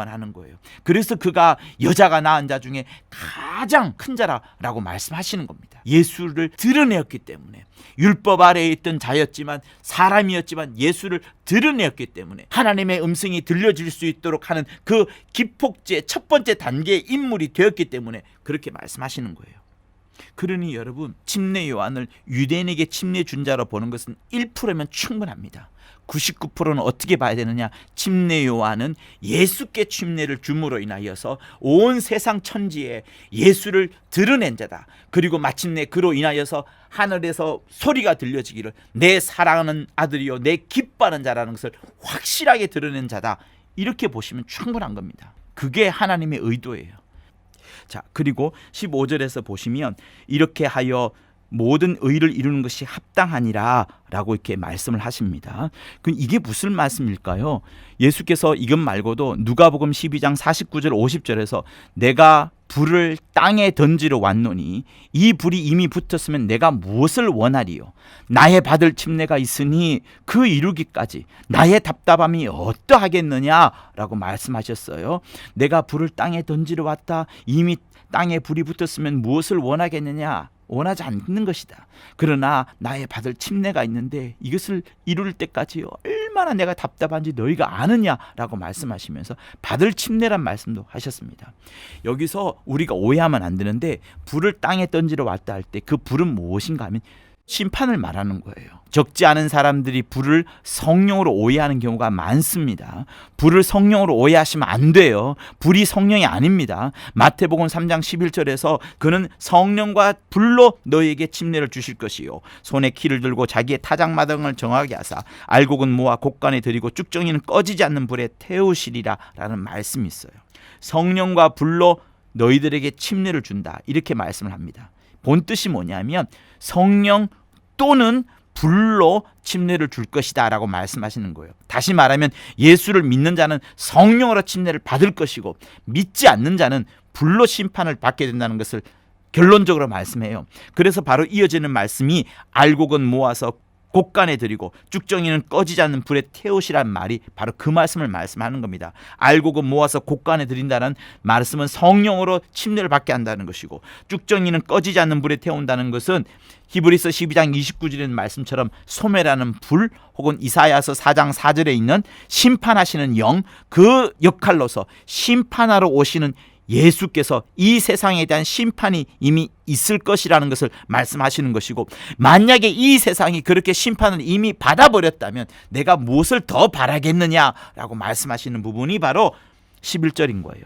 하는 거예요. 그래서 그가 여자가 낳은 자 중에 가장 큰 자라고 말씀하시는 겁니다. 예수를 드러내었기 때문에, 율법 아래에 있던 자였지만 사람이었지만 예수를 드러내었기 때문에 하나님의 음성이 들려질 수 있도록 하는 그 기폭제 첫 번째 단계의 인물이 되었기 때문에 그렇게 말씀하시는 거예요. 그러니 여러분, 침례 요한을 유대인에게 침례 준 자로 보는 것은 1%면 충분합니다. 99%는 어떻게 봐야 되느냐? 침례 요한은 예수께 침례를 줌으로 인하여서 온 세상 천지에 예수를 드러낸 자다. 그리고 마침내 그로 인하여서 하늘에서 소리가 들려지기를 내 사랑하는 아들이요 내 기뻐하는 자라는 것을 확실하게 드러낸 자다. 이렇게 보시면 충분한 겁니다. 그게 하나님의 의도예요. 자, 그리고 15절에서 보시면 이렇게 하여 모든 의를 이루는 것이 합당하니라 라고 이렇게 말씀을 하십니다. 그럼 이게 무슨 말씀일까요? 예수께서 이것 말고도 누가복음 12장 49절 50절에서 내가 불을 땅에 던지러 왔노니 이 불이 이미 붙었으면 내가 무엇을 원하리요? 나의 받을 침례가 있으니 그 이루기까지 나의 답답함이 어떠하겠느냐라고 말씀하셨어요. 내가 불을 땅에 던지러 왔다. 이미 땅에 불이 붙었으면 무엇을 원하겠느냐? 원하지 않는 것이다. 그러나 나의 받을 침례가 있는데 이것을 이룰 때까지 얼마나 내가 답답한지 너희가 아느냐라고 말씀하시면서 받을 침례란 말씀도 하셨습니다. 여기서 우리가 오해하면 안 되는데 불을 땅에 던지러 왔다 할 때 그 불은 무엇인가 하면 심판을 말하는 거예요. 적지 않은 사람들이 불을 성령으로 오해하는 경우가 많습니다. 불을 성령으로 오해하시면 안 돼요. 불이 성령이 아닙니다. 마태복음 3장 11절에서 그는 성령과 불로 너희에게 침례를 주실 것이요 손에 키를 들고 자기의 타작마당을 정하게 하사 알곡은 모아 곡간에 들이고 쭉정이는 꺼지지 않는 불에 태우시리라 라는 말씀이 있어요. 성령과 불로 너희들에게 침례를 준다, 이렇게 말씀을 합니다. 본 뜻이 뭐냐면 성령 또는 불로 침례를 줄 것이다 라고 말씀하시는 거예요. 다시 말하면 예수를 믿는 자는 성령으로 침례를 받을 것이고 믿지 않는 자는 불로 심판을 받게 된다는 것을 결론적으로 말씀해요. 그래서 바로 이어지는 말씀이 알곡은 모아서 곡간에 들이고 쭉정이는 꺼지지 않는 불에 태우시란 말이 바로 그 말씀을 말씀하는 겁니다. 알곡은 모아서 곡간에 들인다는 말씀은 성령으로 침례를 받게 한다는 것이고, 쭉정이는 꺼지지 않는 불에 태운다는 것은 히브리서 12장 29절에 있는 말씀처럼 소매라는 불, 혹은 이사야서 4장 4절에 있는 심판하시는 영, 그 역할로서 심판하러 오시는 예수께서 이 세상에 대한 심판이 이미 있을 것이라는 것을 말씀하시는 것이고, 만약에 이 세상이 그렇게 심판을 이미 받아버렸다면 내가 무엇을 더 바라겠느냐라고 말씀하시는 부분이 바로 11절인 거예요.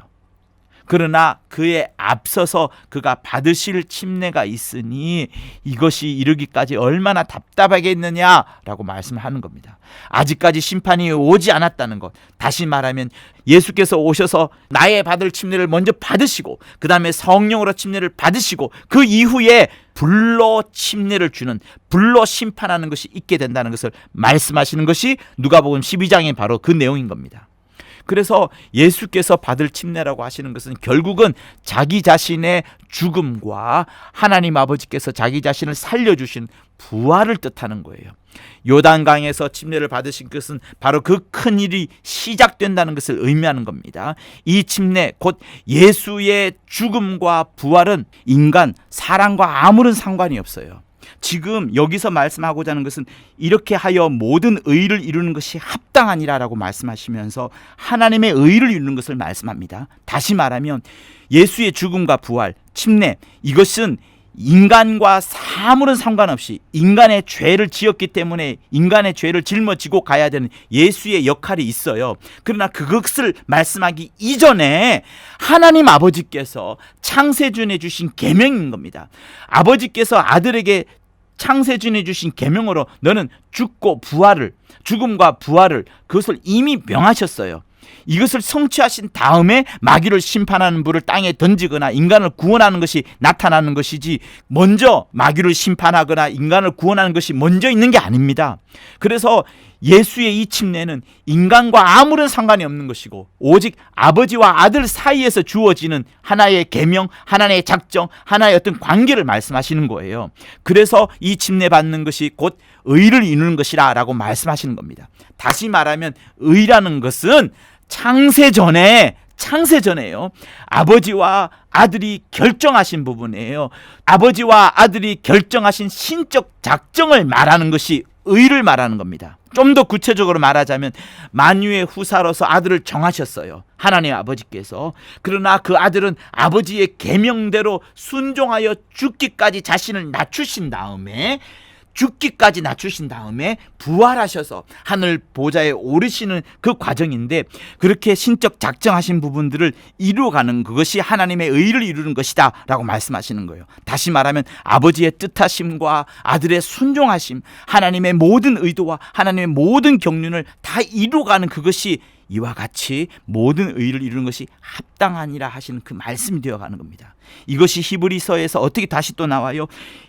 그러나 그에 앞서서 그가 받으실 침례가 있으니 이것이 이르기까지 얼마나 답답하겠느냐라고 말씀하는 겁니다. 아직까지 심판이 오지 않았다는 것, 다시 말하면 예수께서 오셔서 나의 받을 침례를 먼저 받으시고 그 다음에 성령으로 침례를 받으시고 그 이후에 불로 침례를 주는, 불로 심판하는 것이 있게 된다는 것을 말씀하시는 것이 누가복음 12장의 바로 그 내용인 겁니다. 그래서 예수께서 받을 침례라고 하시는 것은 결국은 자기 자신의 죽음과 하나님 아버지께서 자기 자신을 살려주신 부활을 뜻하는 거예요. 요단강에서 침례를 받으신 것은 바로 그 큰 일이 시작된다는 것을 의미하는 겁니다. 이 침례, 곧 예수의 죽음과 부활은 인간, 사람과 아무런 상관이 없어요. 지금 여기서 말씀하고자 하는 것은 이렇게 하여 모든 의를 이루는 것이 합당하니라라고 말씀하시면서 하나님의 의를 이루는 것을 말씀합니다. 다시 말하면 예수의 죽음과 부활, 침례, 이것은 인간과 아무런 상관없이 인간의 죄를 지었기 때문에 인간의 죄를 짊어지고 가야 되는 예수의 역할이 있어요. 그러나 그것을 말씀하기 이전에 하나님 아버지께서 창세전에 주신 계명인 겁니다. 아버지께서 아들에게 창세전에 주신 계명으로 너는 죽고 부활을, 죽음과 부활을, 그것을 이미 명하셨어요. 이것을 성취하신 다음에 마귀를 심판하는 불을 땅에 던지거나 인간을 구원하는 것이 나타나는 것이지, 먼저 마귀를 심판하거나 인간을 구원하는 것이 먼저 있는 게 아닙니다. 그래서 예수의 이 침례는 인간과 아무런 상관이 없는 것이고 오직 아버지와 아들 사이에서 주어지는 하나의 계명, 하나의 작정, 하나의 어떤 관계를 말씀하시는 거예요. 그래서 이 침례 받는 것이 곧 의를 이루는 것이라 라고 말씀하시는 겁니다. 다시 말하면 의라는 것은 창세전에요. 아버지와 아들이 결정하신 부분이에요. 아버지와 아들이 결정하신 신적 작정을 말하는 것이 의를 말하는 겁니다. 좀 더 구체적으로 말하자면 만유의 후사로서 아들을 정하셨어요. 하나님 아버지께서. 그러나 그 아들은 아버지의 계명대로 순종하여 죽기까지 자신을 낮추신 다음에 부활하셔서 하늘 보좌에 오르시는 그 과정인데, 그렇게 신적 작정하신 부분들을 이루어가는 그것이 하나님의 의를 이루는 것이다 라고 말씀하시는 거예요. 다시 말하면 아버지의 뜻하심과 아들의 순종하심, 하나님의 모든 의도와 하나님의 모든 경륜을 다 이루어가는 그것이 이와 같이 모든 의를 이루는 것이 합당하니라 하시는 그 말씀이 되어가는 겁니다. 이것이 히브리서에서 어떻게 다시 또 나와요?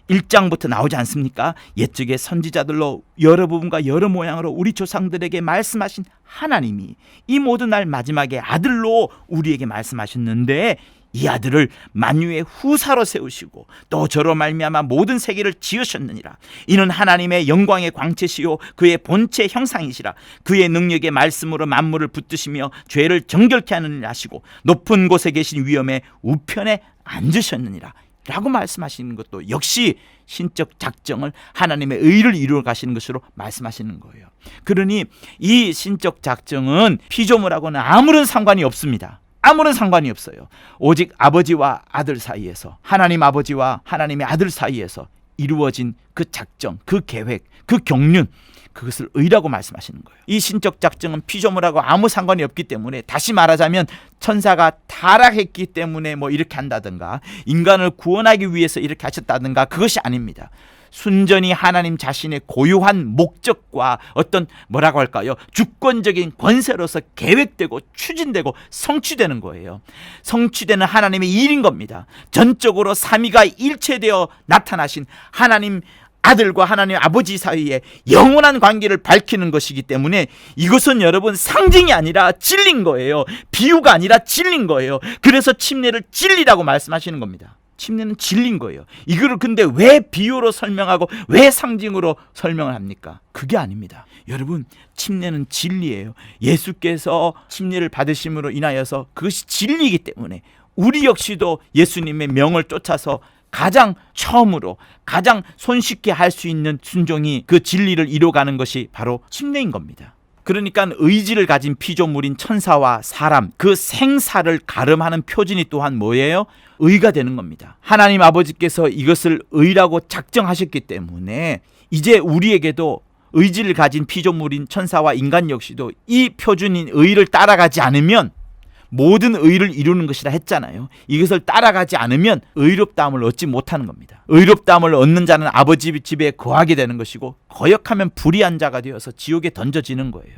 1장부터 나오지 않습니까? 옛적의 선지자들로 여러 부분과 여러 모양으로 우리 조상들에게 말씀하신 하나님이 이 모든 날 마지막에 아들로 우리에게 말씀하셨는데, 이 아들을 만유의 후사로 세우시고 또 저로 말미암아 모든 세계를 지으셨느니라. 이는 하나님의 영광의 광채시요 그의 본체 형상이시라. 그의 능력의 말씀으로 만물을 붙드시며 죄를 정결케 하는 일 하시고 높은 곳에 계신 위엄의 우편에 앉으셨느니라 라고 말씀하시는 것도 역시 신적 작정을, 하나님의 의를 이루어 가시는 것으로 말씀하시는 거예요. 그러니 이 신적 작정은 피조물하고는 아무런 상관이 없습니다. 아무런 상관이 없어요. 오직 아버지와 아들 사이에서, 하나님 아버지와 하나님의 아들 사이에서 이루어진 그 작정, 그 계획, 그 경륜, 그것을 의라고 말씀하시는 거예요. 이 신적 작정은 피조물하고 아무 상관이 없기 때문에, 다시 말하자면 천사가 타락했기 때문에 뭐 이렇게 한다든가 인간을 구원하기 위해서 이렇게 하셨다든가 그것이 아닙니다. 순전히 하나님 자신의 고유한 목적과 어떤 뭐라고 할까요? 주권적인 권세로서 계획되고 추진되고 성취되는 거예요. 성취되는 하나님의 일인 겁니다. 전적으로 삼위가 일체되어 나타나신 하나님 아들과 하나님 아버지 사이에 영원한 관계를 밝히는 것이기 때문에 이것은 여러분 상징이 아니라 진리인 거예요. 비유가 아니라 진리인 거예요. 그래서 침례를 진리라고 말씀하시는 겁니다. 침례는 진리인 거예요. 이거를 근데 왜 비유로 설명하고 왜 상징으로 설명을 합니까? 그게 아닙니다. 여러분, 침례는 진리예요. 예수께서 침례를 받으심으로 인하여서 그것이 진리이기 때문에 우리 역시도 예수님의 명을 쫓아서 가장 처음으로 가장 손쉽게 할 수 있는 순종이 그 진리를 이뤄가는 것이 바로 침례인 겁니다. 그러니까 의지를 가진 피조물인 천사와 사람, 그 생사를 가름하는 표준이 또한 뭐예요? 의가 되는 겁니다. 하나님 아버지께서 이것을 의라고 작정하셨기 때문에 이제 우리에게도 의지를 가진 피조물인 천사와 인간 역시도 이 표준인 의를 따라가지 않으면 모든 의를 이루는 것이라 했잖아요. 이것을 따라가지 않으면 의롭다함을 얻지 못하는 겁니다. 의롭다함을 얻는 자는 아버지 집에 거하게 되는 것이고, 거역하면 불의한 자가 되어서 지옥에 던져지는 거예요.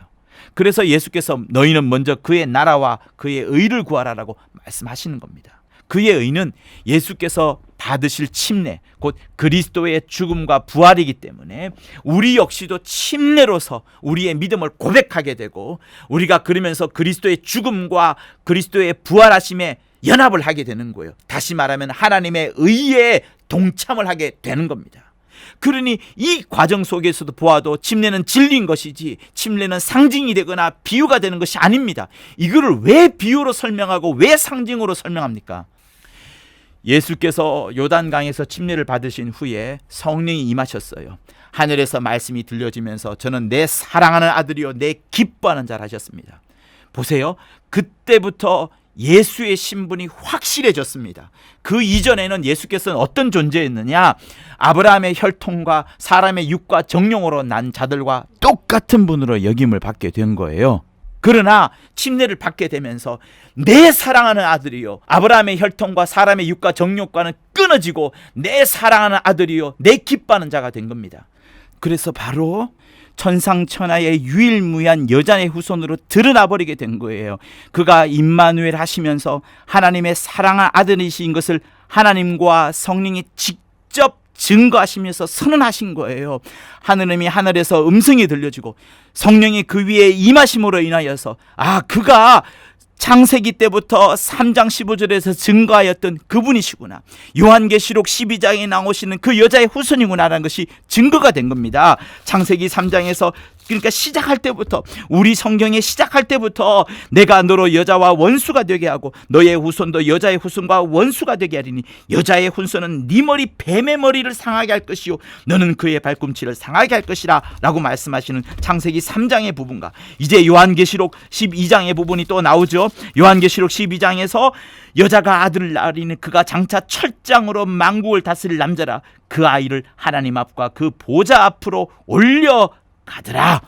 그래서 예수께서 너희는 먼저 그의 나라와 그의 의를 구하라라고 말씀하시는 겁니다. 그의 의는 예수께서 받으실 침례, 곧 그리스도의 죽음과 부활이기 때문에 우리 역시도 침례로서 우리의 믿음을 고백하게 되고, 우리가 그러면서 그리스도의 죽음과 그리스도의 부활하심에 연합을 하게 되는 거예요. 다시 말하면 하나님의 의에 동참을 하게 되는 겁니다. 그러니 이 과정 속에서도 보아도 침례는 진리인 것이지 침례는 상징이 되거나 비유가 되는 것이 아닙니다. 이거를 왜 비유로 설명하고 왜 상징으로 설명합니까? 예수께서 요단강에서 침례를 받으신 후에 성령이 임하셨어요. 하늘에서 말씀이 들려지면서 저는 내 사랑하는 아들이요 내 기뻐하는 자라 하셨습니다. 보세요. 그때부터 예수의 신분이 확실해졌습니다. 그 이전에는 예수께서는 어떤 존재였느냐? 아브라함의 혈통과 사람의 육과 정령으로 난 자들과 똑같은 분으로 여김을 받게 된 거예요. 그러나 침례를 받게 되면서 내 사랑하는 아들이요, 아브라함의 혈통과 사람의 육과 정욕과는 끊어지고 내 사랑하는 아들이요 내 기뻐하는 자가 된 겁니다. 그래서 바로 천상천하의 유일무이한 여자의 후손으로 드러나버리게 된 거예요. 그가 임마누엘 하시면서 하나님의 사랑한 아들이신 것을 하나님과 성령이 직접 증거하시면서 선언하신 거예요. 하느님이 하늘에서 음성이 들려지고 성령이 그 위에 임하심으로 인하여서 그가 창세기 때부터 3장 15절에서 증거하였던 그분이시구나, 요한계시록 12장에 나오시는 그 여자의 후손이구나라는 것이 증거가 된 겁니다. 창세기 3장에서 그러니까 시작할 때부터, 우리 성경에 시작할 때부터 내가 너로 여자와 원수가 되게 하고 너의 후손도 여자의 후손과 원수가 되게 하리니 여자의 후손은 네 머리 뱀의 머리를 상하게 할 것이요 너는 그의 발꿈치를 상하게 할 것이라 라고 말씀하시는 창세기 3장의 부분과 이제 요한계시록 12장의 부분이 또 나오죠. 요한계시록 12장에서 여자가 아들을 낳으리니 그가 장차 철장으로 만국을 다스릴 남자라 그 아이를 하나님 앞과 그 보좌 앞으로 올려가더라.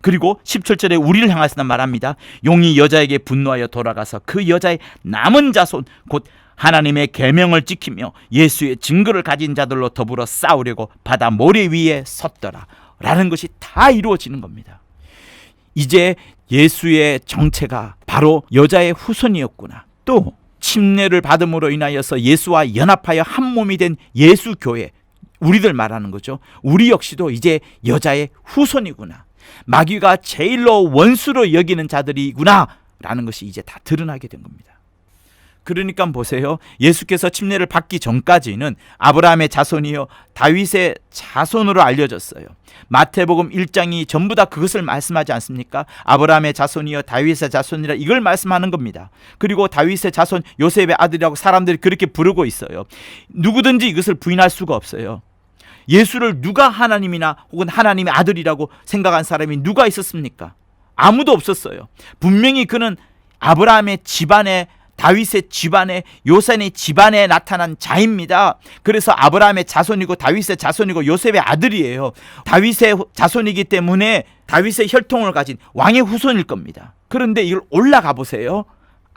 그리고 17절에 우리를 향해서 말합니다. 용이 여자에게 분노하여 돌아가서 그 여자의 남은 자손 곧 하나님의 계명을 지키며 예수의 증거를 가진 자들로 더불어 싸우려고 바다 모래 위에 섰더라 라는 것이 다 이루어지는 겁니다. 이제 예수의 정체가 바로 여자의 후손이었구나. 또 침례를 받음으로 인하여서 예수와 연합하여 한 몸이 된 예수교회, 우리들 말하는 거죠. 우리 역시도 이제 여자의 후손이구나. 마귀가 제일로 원수로 여기는 자들이구나 라는 것이 이제 다 드러나게 된 겁니다. 그러니까 보세요. 예수께서 침례를 받기 전까지는 아브라함의 자손이요 다윗의 자손으로 알려졌어요. 마태복음 1장이 전부 다 그것을 말씀하지 않습니까? 아브라함의 자손이요 다윗의 자손이라 이걸 말씀하는 겁니다. 그리고 다윗의 자손 요셉의 아들이라고 사람들이 그렇게 부르고 있어요. 누구든지 이것을 부인할 수가 없어요. 예수를 누가 하나님이나 혹은 하나님의 아들이라고 생각한 사람이 누가 있었습니까? 아무도 없었어요. 분명히 그는 아브라함의 집안에, 다윗의 집안에, 요셉의 집안에 나타난 자입니다. 그래서 아브라함의 자손이고 다윗의 자손이고 요셉의 아들이에요. 다윗의 자손이기 때문에 다윗의 혈통을 가진 왕의 후손일 겁니다. 그런데 이걸 올라가 보세요.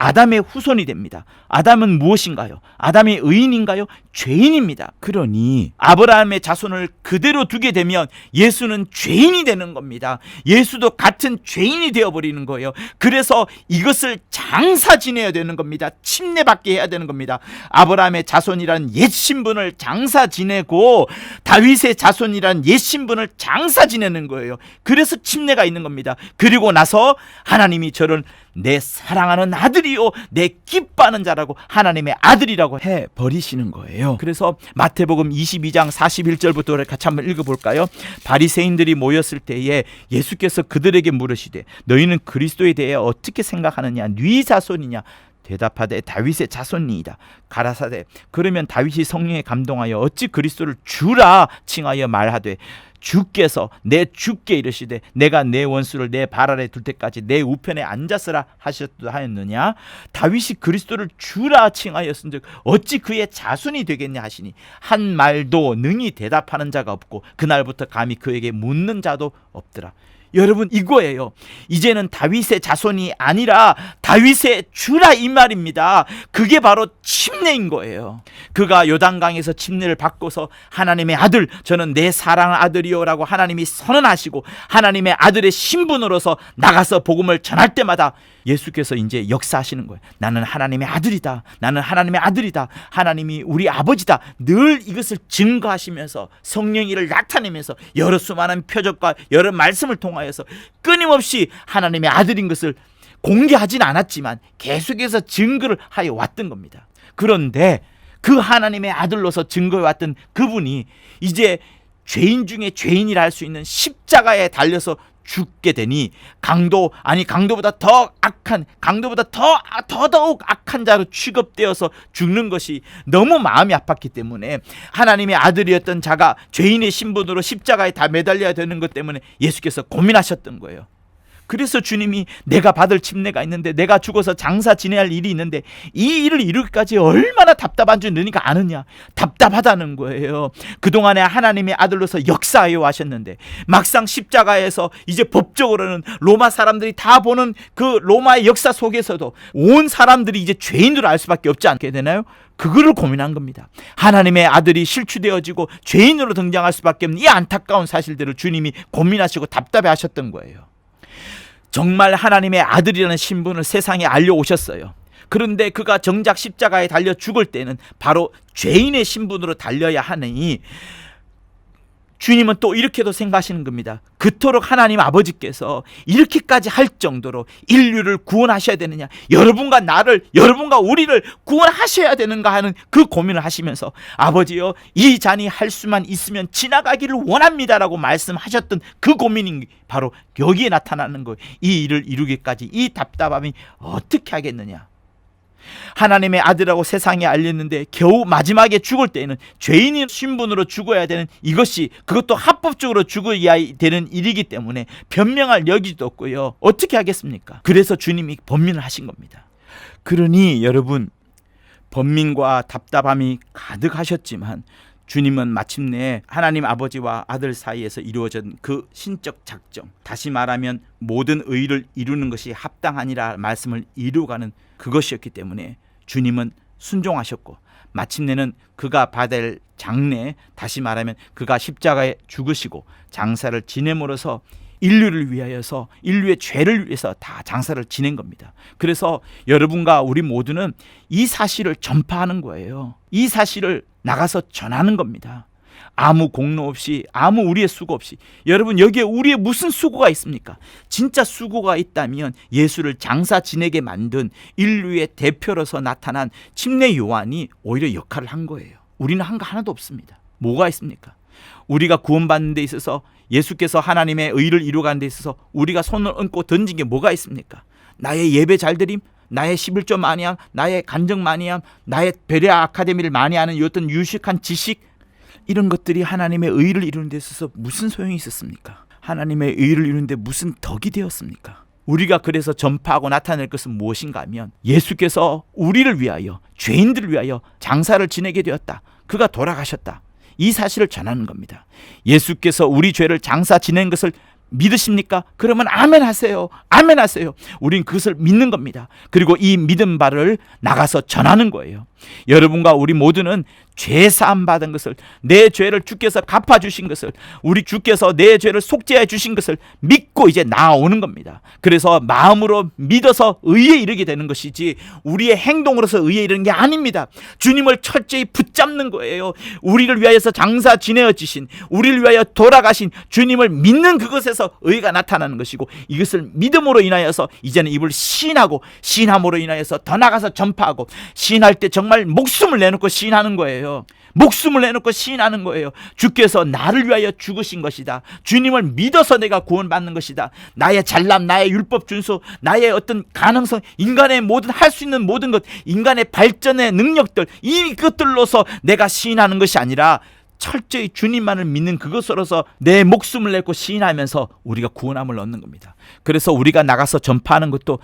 아담의 후손이 됩니다. 아담은 무엇인가요? 아담이 의인인가요? 죄인입니다. 그러니 아브라함의 자손을 그대로 두게 되면 예수는 죄인이 되는 겁니다. 예수도 같은 죄인이 되어버리는 거예요. 그래서 이것을 장사 지내야 되는 겁니다. 침례받게 해야 되는 겁니다. 아브라함의 자손이라는 옛 신분을 장사 지내고 다윗의 자손이라는 옛 신분을 장사 지내는 거예요. 그래서 침례가 있는 겁니다. 그리고 나서 하나님이 저를 내 사랑하는 아들이요 내 기뻐하는 자라고 하나님의 아들이라고 해버리시는 거예요. 그래서 마태복음 22장 41절부터 같이 한번 읽어볼까요? 바리새인들이 모였을 때에 예수께서 그들에게 물으시되 너희는 그리스도에 대해 어떻게 생각하느냐? 네 자손이냐? 대답하되 다윗의 자손이이다. 가라사대 그러면 다윗이 성령에 감동하여 어찌 그리스도를 주라 칭하여 말하되 주께서 내 주께 이르시되 내가 내 원수를 내 발 아래 둘 때까지 내 우편에 앉았으라 하였느냐? 다윗이 그리스도를 주라 칭하였은즉 어찌 그의 자손이 되겠냐 하시니 한 말도 능히 대답하는 자가 없고 그날부터 감히 그에게 묻는 자도 없더라. 여러분 이거예요. 이제는 다윗의 자손이 아니라 다윗의 주라 이 말입니다. 그게 바로 침례인 거예요. 그가 요단강에서 침례를 받고서 하나님의 아들, 저는 내 사랑하는 아들이요 라고 하나님이 선언하시고 하나님의 아들의 신분으로서 나가서 복음을 전할 때마다 예수께서 이제 역사하시는 거예요. 나는 하나님의 아들이다. 나는 하나님의 아들이다. 하나님이 우리 아버지다. 늘 이것을 증거하시면서 성령이를 나타내면서 여러 수많은 표적과 여러 말씀을 통하여서 끊임없이 하나님의 아들인 것을 공개하진 않았지만 계속해서 증거를 하여 왔던 겁니다. 그런데 그 하나님의 아들로서 증거해왔던 그분이 이제 죄인 중에 죄인이라 할 수 있는 십자가에 달려서 죽게 되니 강도보다 더 악한, 강도보다 더더욱 악한 자로 취급되어서 죽는 것이 너무 마음이 아팠기 때문에 하나님의 아들이었던 자가 죄인의 신분으로 십자가에 다 매달려야 되는 것 때문에 예수께서 고민하셨던 거예요. 그래서 주님이 내가 받을 침례가 있는데 내가 죽어서 장사 지내야 할 일이 있는데 이 일을 이루기까지 얼마나 답답한 줄 너희가 아느냐. 답답하다는 거예요. 그동안에 하나님의 아들로서 역사하여 하셨는데 막상 십자가에서 이제 법적으로는 로마 사람들이 다 보는 그 로마의 역사 속에서도 온 사람들이 이제 죄인으로 알 수밖에 없지 않게 되나요? 그거를 고민한 겁니다. 하나님의 아들이 실추되어지고 죄인으로 등장할 수밖에 없는 이 안타까운 사실들을 주님이 고민하시고 답답해 하셨던 거예요. 정말 하나님의 아들이라는 신분을 세상에 알려오셨어요. 그런데 그가 정작 십자가에 달려 죽을 때는 바로 죄인의 신분으로 달려야 하니 주님은 또 이렇게도 생각하시는 겁니다. 그토록 하나님 아버지께서 이렇게까지 할 정도로 인류를 구원하셔야 되느냐, 여러분과 나를, 여러분과 우리를 구원하셔야 되는가 하는 그 고민을 하시면서 아버지요, 이 잔이 할 수만 있으면 지나가기를 원합니다라고 말씀하셨던 그 고민이 바로 여기에 나타나는 거예요. 이 일을 이루기까지 이 답답함이 어떻게 하겠느냐. 하나님의 아들이라고 세상에 알렸는데 겨우 마지막에 죽을 때에는 죄인의 신분으로 죽어야 되는 이것이, 그것도 합법적으로 죽어야 되는 일이기 때문에 변명할 여지도 없고요. 어떻게 하겠습니까? 그래서 주님이 번민을 하신 겁니다. 그러니 여러분, 번민과 답답함이 가득하셨지만 주님은 마침내 하나님 아버지와 아들 사이에서 이루어진 그 신적 작정, 다시 말하면 모든 의를 이루는 것이 합당하니라 말씀을 이루어가는 그것이었기 때문에 주님은 순종하셨고, 마침내는 그가 받을 장래, 다시 말하면 그가 십자가에 죽으시고 장사를 지냄으로써 인류를 위하여서, 인류의 죄를 위해서 다 장사를 지낸 겁니다. 그래서 여러분과 우리 모두는 이 사실을 전파하는 거예요. 이 사실을 나가서 전하는 겁니다. 아무 공로 없이, 아무 우리의 수고 없이. 여러분, 여기에 우리의 무슨 수고가 있습니까? 진짜 수고가 있다면 예수를 장사 지내게 만든 인류의 대표로서 나타난 침례 요한이 오히려 역할을 한 거예요. 우리는 한 거 하나도 없습니다. 뭐가 있습니까? 우리가 구원받는 데 있어서, 예수께서 하나님의 의를 이루어가는 데 있어서 우리가 손을 얹고 던진 게 뭐가 있습니까? 나의 예배 잘드림, 나의 11조 많이 함, 나의 간증 많이 함, 나의 베레아 아카데미를 많이 하는 이 어떤 유식한 지식, 이런 것들이 하나님의 의를 이루는 데 있어서 무슨 소용이 있었습니까? 하나님의 의를 이루는 데 무슨 덕이 되었습니까? 우리가 그래서 전파하고 나타낼 것은 무엇인가 하면, 예수께서 우리를 위하여, 죄인들을 위하여 장사를 지내게 되었다. 그가 돌아가셨다. 이 사실을 전하는 겁니다. 예수께서 우리 죄를 장사 지낸 것을 믿으십니까? 그러면 아멘 하세요. 아멘 하세요. 우린 그것을 믿는 겁니다. 그리고 이 믿은 바를 나가서 전하는 거예요. 여러분과 우리 모두는 죄 사함 받은 것을, 내 죄를 주께서 갚아주신 것을, 우리 주께서 내 죄를 속죄해 주신 것을 믿고 이제 나아오는 겁니다. 그래서 마음으로 믿어서 의에 이르게 되는 것이지 우리의 행동으로서 의에 이르는 게 아닙니다. 주님을 철저히 붙잡는 거예요. 우리를 위하여서 장사 지내어 주신, 우리를 위하여 돌아가신 주님을 믿는 그것에서 의가 나타나는 것이고, 이것을 믿음으로 인하여서 이제는 이걸 시인하고, 시인함으로 인하여서 더 나가서 전파하고, 시인할 때 정말 목숨을 내놓고 시인하는 거예요. 목숨을 내놓고 시인하는 거예요. 주께서 나를 위하여 죽으신 것이다. 주님을 믿어서 내가 구원받는 것이다. 나의 잘남, 나의 율법 준수, 나의 어떤 가능성, 인간의 모든 할 수 있는 모든 것, 인간의 발전의 능력들, 이것들로서 내가 시인하는 것이 아니라 철저히 주님만을 믿는 그것으로서 내 목숨을 내고 시인하면서 우리가 구원함을 얻는 겁니다. 그래서 우리가 나가서 전파하는 것도,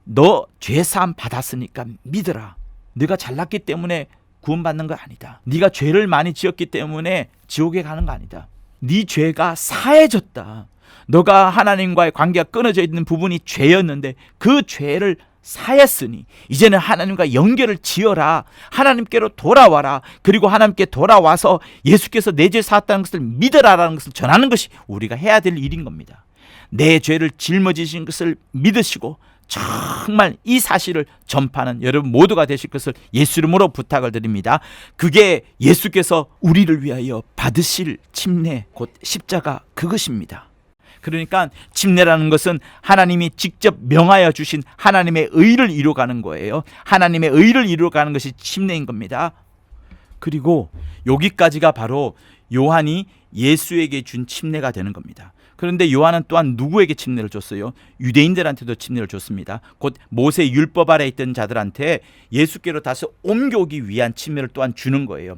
너 죄사함 받았으니까 믿어라. 네가 잘났기 때문에 구원받는 거 아니다. 네가 죄를 많이 지었기 때문에 지옥에 가는 거 아니다. 네 죄가 사해졌다. 너가 하나님과의 관계가 끊어져 있는 부분이 죄였는데 그 죄를 사했으니 이제는 하나님과 연결을 지어라. 하나님께로 돌아와라. 그리고 하나님께 돌아와서 예수께서 내 죄 사했다는 것을 믿어라라는 것을 전하는 것이 우리가 해야 될 일인 겁니다. 내 죄를 짊어지신 것을 믿으시고 정말 이 사실을 전파하는 여러분 모두가 되실 것을 예수 이름으로 부탁을 드립니다. 그게 예수께서 우리를 위하여 받으실 침례, 곧 십자가, 그것입니다. 그러니까 침례라는 것은 하나님이 직접 명하여 주신 하나님의 의를 이루어가는 거예요. 하나님의 의를 이루어가는 것이 침례인 겁니다. 그리고 여기까지가 바로 요한이 예수에게 준 침례가 되는 겁니다. 그런데 요한은 또한 누구에게 침례를 줬어요? 유대인들한테도 침례를 줬습니다. 곧 모세 율법 아래 있던 자들한테 예수께로 다시 옮겨오기 위한 침례를 또한 주는 거예요.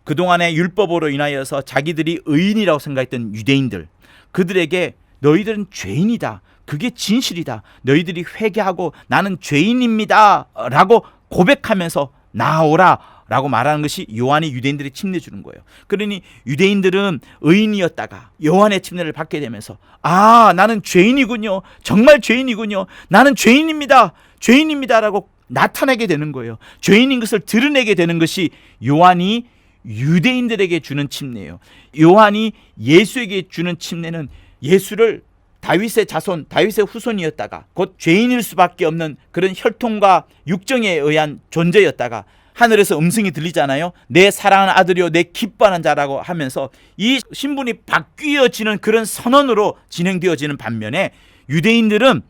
그동안의 율법으로 인하여서 자기들이 의인이라고 생각했던 유대인들, 그들에게 너희들은 죄인이다. 그게 진실이다. 너희들이 회개하고 나는 죄인입니다 라고 고백하면서 나아오라 라고 말하는 것이 요한이 유대인들의 침례 주는 거예요. 그러니 유대인들은 의인이었다가 요한의 침례를 받게 되면서, 아, 나는 죄인이군요. 정말 죄인이군요. 나는 죄인입니다. 죄인입니다 라고 나타내게 되는 거예요. 죄인인 것을 드러내게 되는 것이 요한이 유대인들에게 주는 침례예요. 요한이 예수에게 주는 침례는 예수를 다윗의 자손, 다윗의 후손이었다가 곧 죄인일 수밖에 없는 그런 혈통과 육정에 의한 존재였다가 하늘에서 음성이 들리잖아요. 내 사랑하는 아들이요 내 기뻐하는 자라고 하면서 이 신분이 바뀌어지는 그런 선언으로 진행되어지는 반면에 유대인들은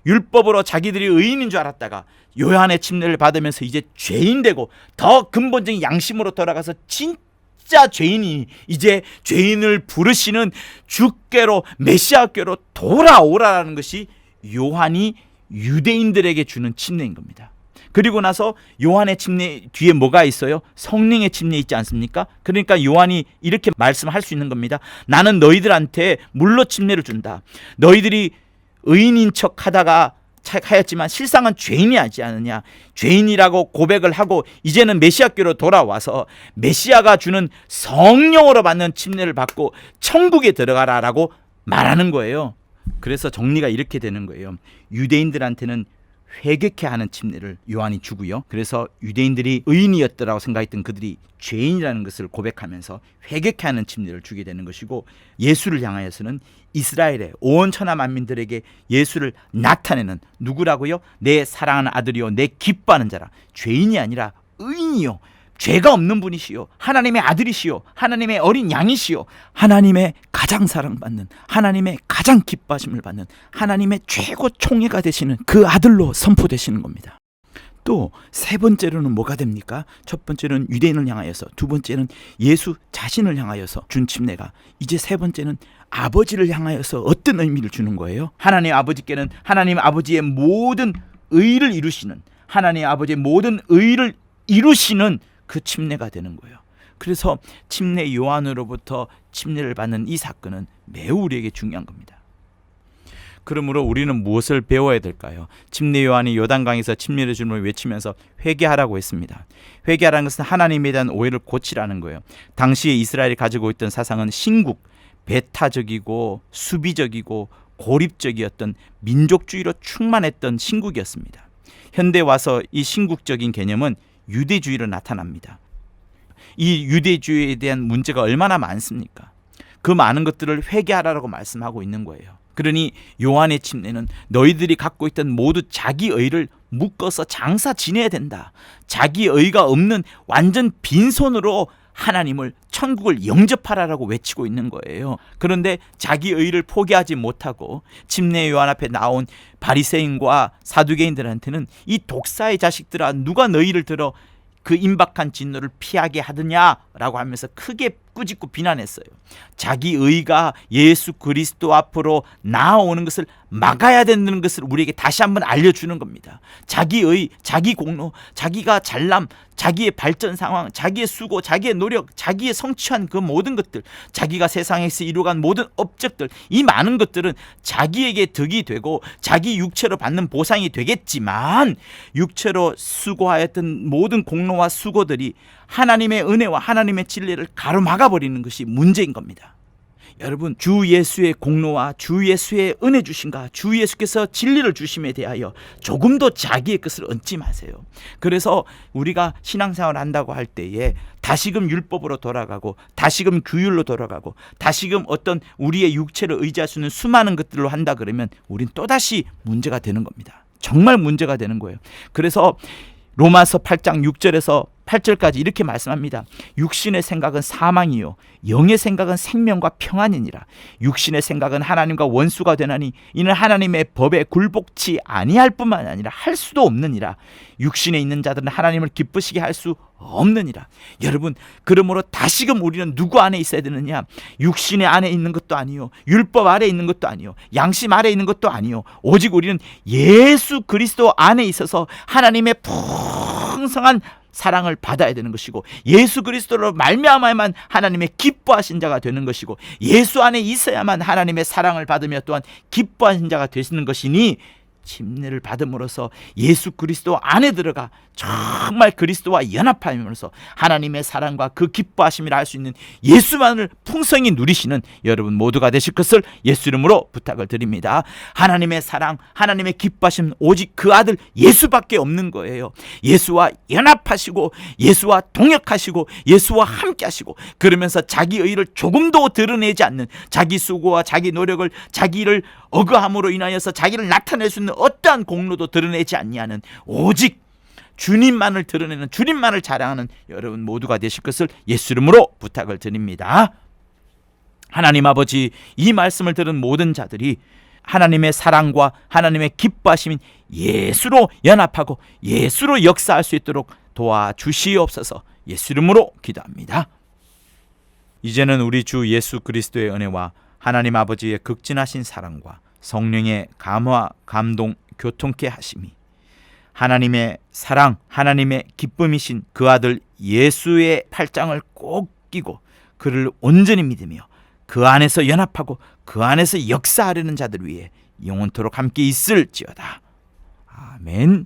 율법으로 자기들이 의인인 줄 알았다가 요한의 침례를 받으면서 이제 죄인 되고 더 근본적인 양심으로 돌아가서 진짜 죄인이 이제 죄인을 부르시는 주께로 메시아께로 돌아오라는 것이 요한이 유대인들에게 주는 침례인 겁니다. 그리고 나서 요한의 침례 뒤에 뭐가 있어요? 성령의 침례 있지 않습니까? 그러니까 요한이 이렇게 말씀할 수 있는 겁니다. 나는 너희들한테 물로 침례를 준다. 너희들이 의인인 척 하였지만 실상은 죄인이 하지 않느냐. 죄인이라고 고백을 하고 이제는 메시아께로 돌아와서 메시아가 주는 성령으로 받는 침례를 받고 천국에 들어가라라고 말하는 거예요. 그래서 정리가 이렇게 되는 거예요. 유대인들한테는 회개케 하는 침례를 요한이 주고요. 그래서 유대인들이 의인이었더라고 생각했던 그들이 죄인이라는 것을 고백하면서 회개케 하는 침례를 주게 되는 것이고, 예수를 향하여서는 이스라엘의 온 천하 만민들에게 예수를 나타내는 누구라고요? 내 사랑하는 아들이요 내 기뻐하는 자라. 죄인이 아니라 의인이요, 죄가 없는 분이시요, 하나님의 아들이시요, 하나님의 어린 양이시요, 하나님의 가장 사랑받는, 하나님의 가장 기뻐하심을 받는 하나님의 최고 총회가 되시는 그 아들로 선포되시는 겁니다. 또 세 번째로는 뭐가 됩니까? 첫 번째는 유대인을 향하여서, 두 번째는 예수 자신을 향하여서 준 침례가, 이제 세 번째는 아버지를 향하여서 어떤 의미를 주는 거예요? 하나님 아버지께는 하나님 아버지의 모든 의를 이루시는, 하나님 아버지의 모든 의를 이루시는 그 침례가 되는 거예요. 그래서 침례 요한으로부터 침례를 받는 이 사건은 매우 우리에게 중요한 겁니다. 그러므로 우리는 무엇을 배워야 될까요? 침례 요한이 요단강에서 침례를 주님을 외치면서 회개하라고 했습니다. 회개하라는 것은 하나님에 대한 오해를 고치라는 거예요. 당시에 이스라엘이 가지고 있던 사상은 신국, 배타적이고 수비적이고 고립적이었던 민족주의로 충만했던 신국이었습니다. 현대 와서 이 신국적인 개념은 유대주의로 나타납니다. 이 유대주의에 대한 문제가 얼마나 많습니까? 그 많은 것들을 회개하라고 말씀하고 있는 거예요. 그러니 요한의 침례는 너희들이 갖고 있던 모두 자기 의를 묶어서 장사 지내야 된다. 자기 의가 없는 완전 빈손으로 하나님을, 천국을 영접하라라고 외치고 있는 거예요. 그런데 자기 의를 포기하지 못하고 침례 요한 앞에 나온 바리새인과 사두개인들한테는 이 독사의 자식들아, 누가 너희를 들어 그 임박한 진노를 피하게 하느냐라고 하면서 크게 꾸짖고 비난했어요. 자기 의가 예수 그리스도 앞으로 나아오는 것을 막아야 되는 것을 우리에게 다시 한번 알려주는 겁니다. 자기 의, 자기 공로, 자기가 잘남, 자기의 발전 상황, 자기의 수고, 자기의 노력, 자기의 성취한 그 모든 것들, 자기가 세상에서 이루어간 모든 업적들, 이 많은 것들은 자기에게 득이 되고 자기 육체로 받는 보상이 되겠지만, 육체로 수고하였던 모든 공로와 수고들이 하나님의 은혜와 하나님의 진리를 가로막아버리는 것이 문제인 겁니다. 여러분, 주 예수의 공로와 주 예수의 은혜 주신가, 주 예수께서 진리를 주심에 대하여 조금도 자기의 것을 얹지 마세요. 그래서 우리가 신앙생활을 한다고 할 때에 다시금 율법으로 돌아가고 다시금 규율로 돌아가고 다시금 어떤 우리의 육체를 의지할 수 있는 수많은 것들로 한다 그러면 우린 또다시 문제가 되는 겁니다. 정말 문제가 되는 거예요. 그래서 로마서 8장 6절에서 8절까지 이렇게 말씀합니다. 육신의 생각은 사망이요 영의 생각은 생명과 평안이니라. 육신의 생각은 하나님과 원수가 되나니 이는 하나님의 법에 굴복치 아니할 뿐만 아니라 할 수도 없느니라. 육신에 있는 자들은 하나님을 기쁘시게 할 수 없느니라. 여러분, 그러므로 다시금 우리는 누구 안에 있어야 되느냐? 육신의 안에 있는 것도 아니요, 율법 아래 있는 것도 아니요, 양심 아래 있는 것도 아니요, 오직 우리는 예수 그리스도 안에 있어서 하나님의 풍성한 사랑을 받아야 되는 것이고, 예수 그리스도로 말미암아야만 하나님의 기뻐하신 자가 되는 것이고, 예수 안에 있어야만 하나님의 사랑을 받으며 또한 기뻐하신 자가 되시는 것이니, 침례를 받음으로써 예수 그리스도 안에 들어가 정말 그리스도와 연합함으로써 하나님의 사랑과 그 기뻐하심이라 할 수 있는 예수만을 풍성히 누리시는 여러분 모두가 되실 것을 예수 이름으로 부탁을 드립니다. 하나님의 사랑, 하나님의 기뻐하심 오직 그 아들 예수밖에 없는 거예요. 예수와 연합하시고 예수와 동역하시고 예수와 함께하시고, 그러면서 자기 의를 조금도 드러내지 않는, 자기 수고와 자기 노력을, 자기를 억울함으로 인하여서 자기를 나타낼 수 있는 어떠한 공로도 드러내지 아니하는 오직 주님만을 드러내는, 주님만을 자랑하는 여러분 모두가 되실 것을 예수 이름으로 부탁을 드립니다. 하나님 아버지, 이 말씀을 들은 모든 자들이 하나님의 사랑과 하나님의 기뻐하심인 예수로 연합하고 예수로 역사할 수 있도록 도와주시옵소서. 예수 이름으로 기도합니다. 이제는 우리 주 예수 그리스도의 은혜와 하나님 아버지의 극진하신 사랑과 성령의 감화, 감동, 교통케 하심이, 하나님의 사랑, 하나님의 기쁨이신 그 아들 예수의 팔짱을 꼭 끼고 그를 온전히 믿으며 그 안에서 연합하고 그 안에서 역사하려는 자들 위해 영원토록 함께 있을지어다. 아멘.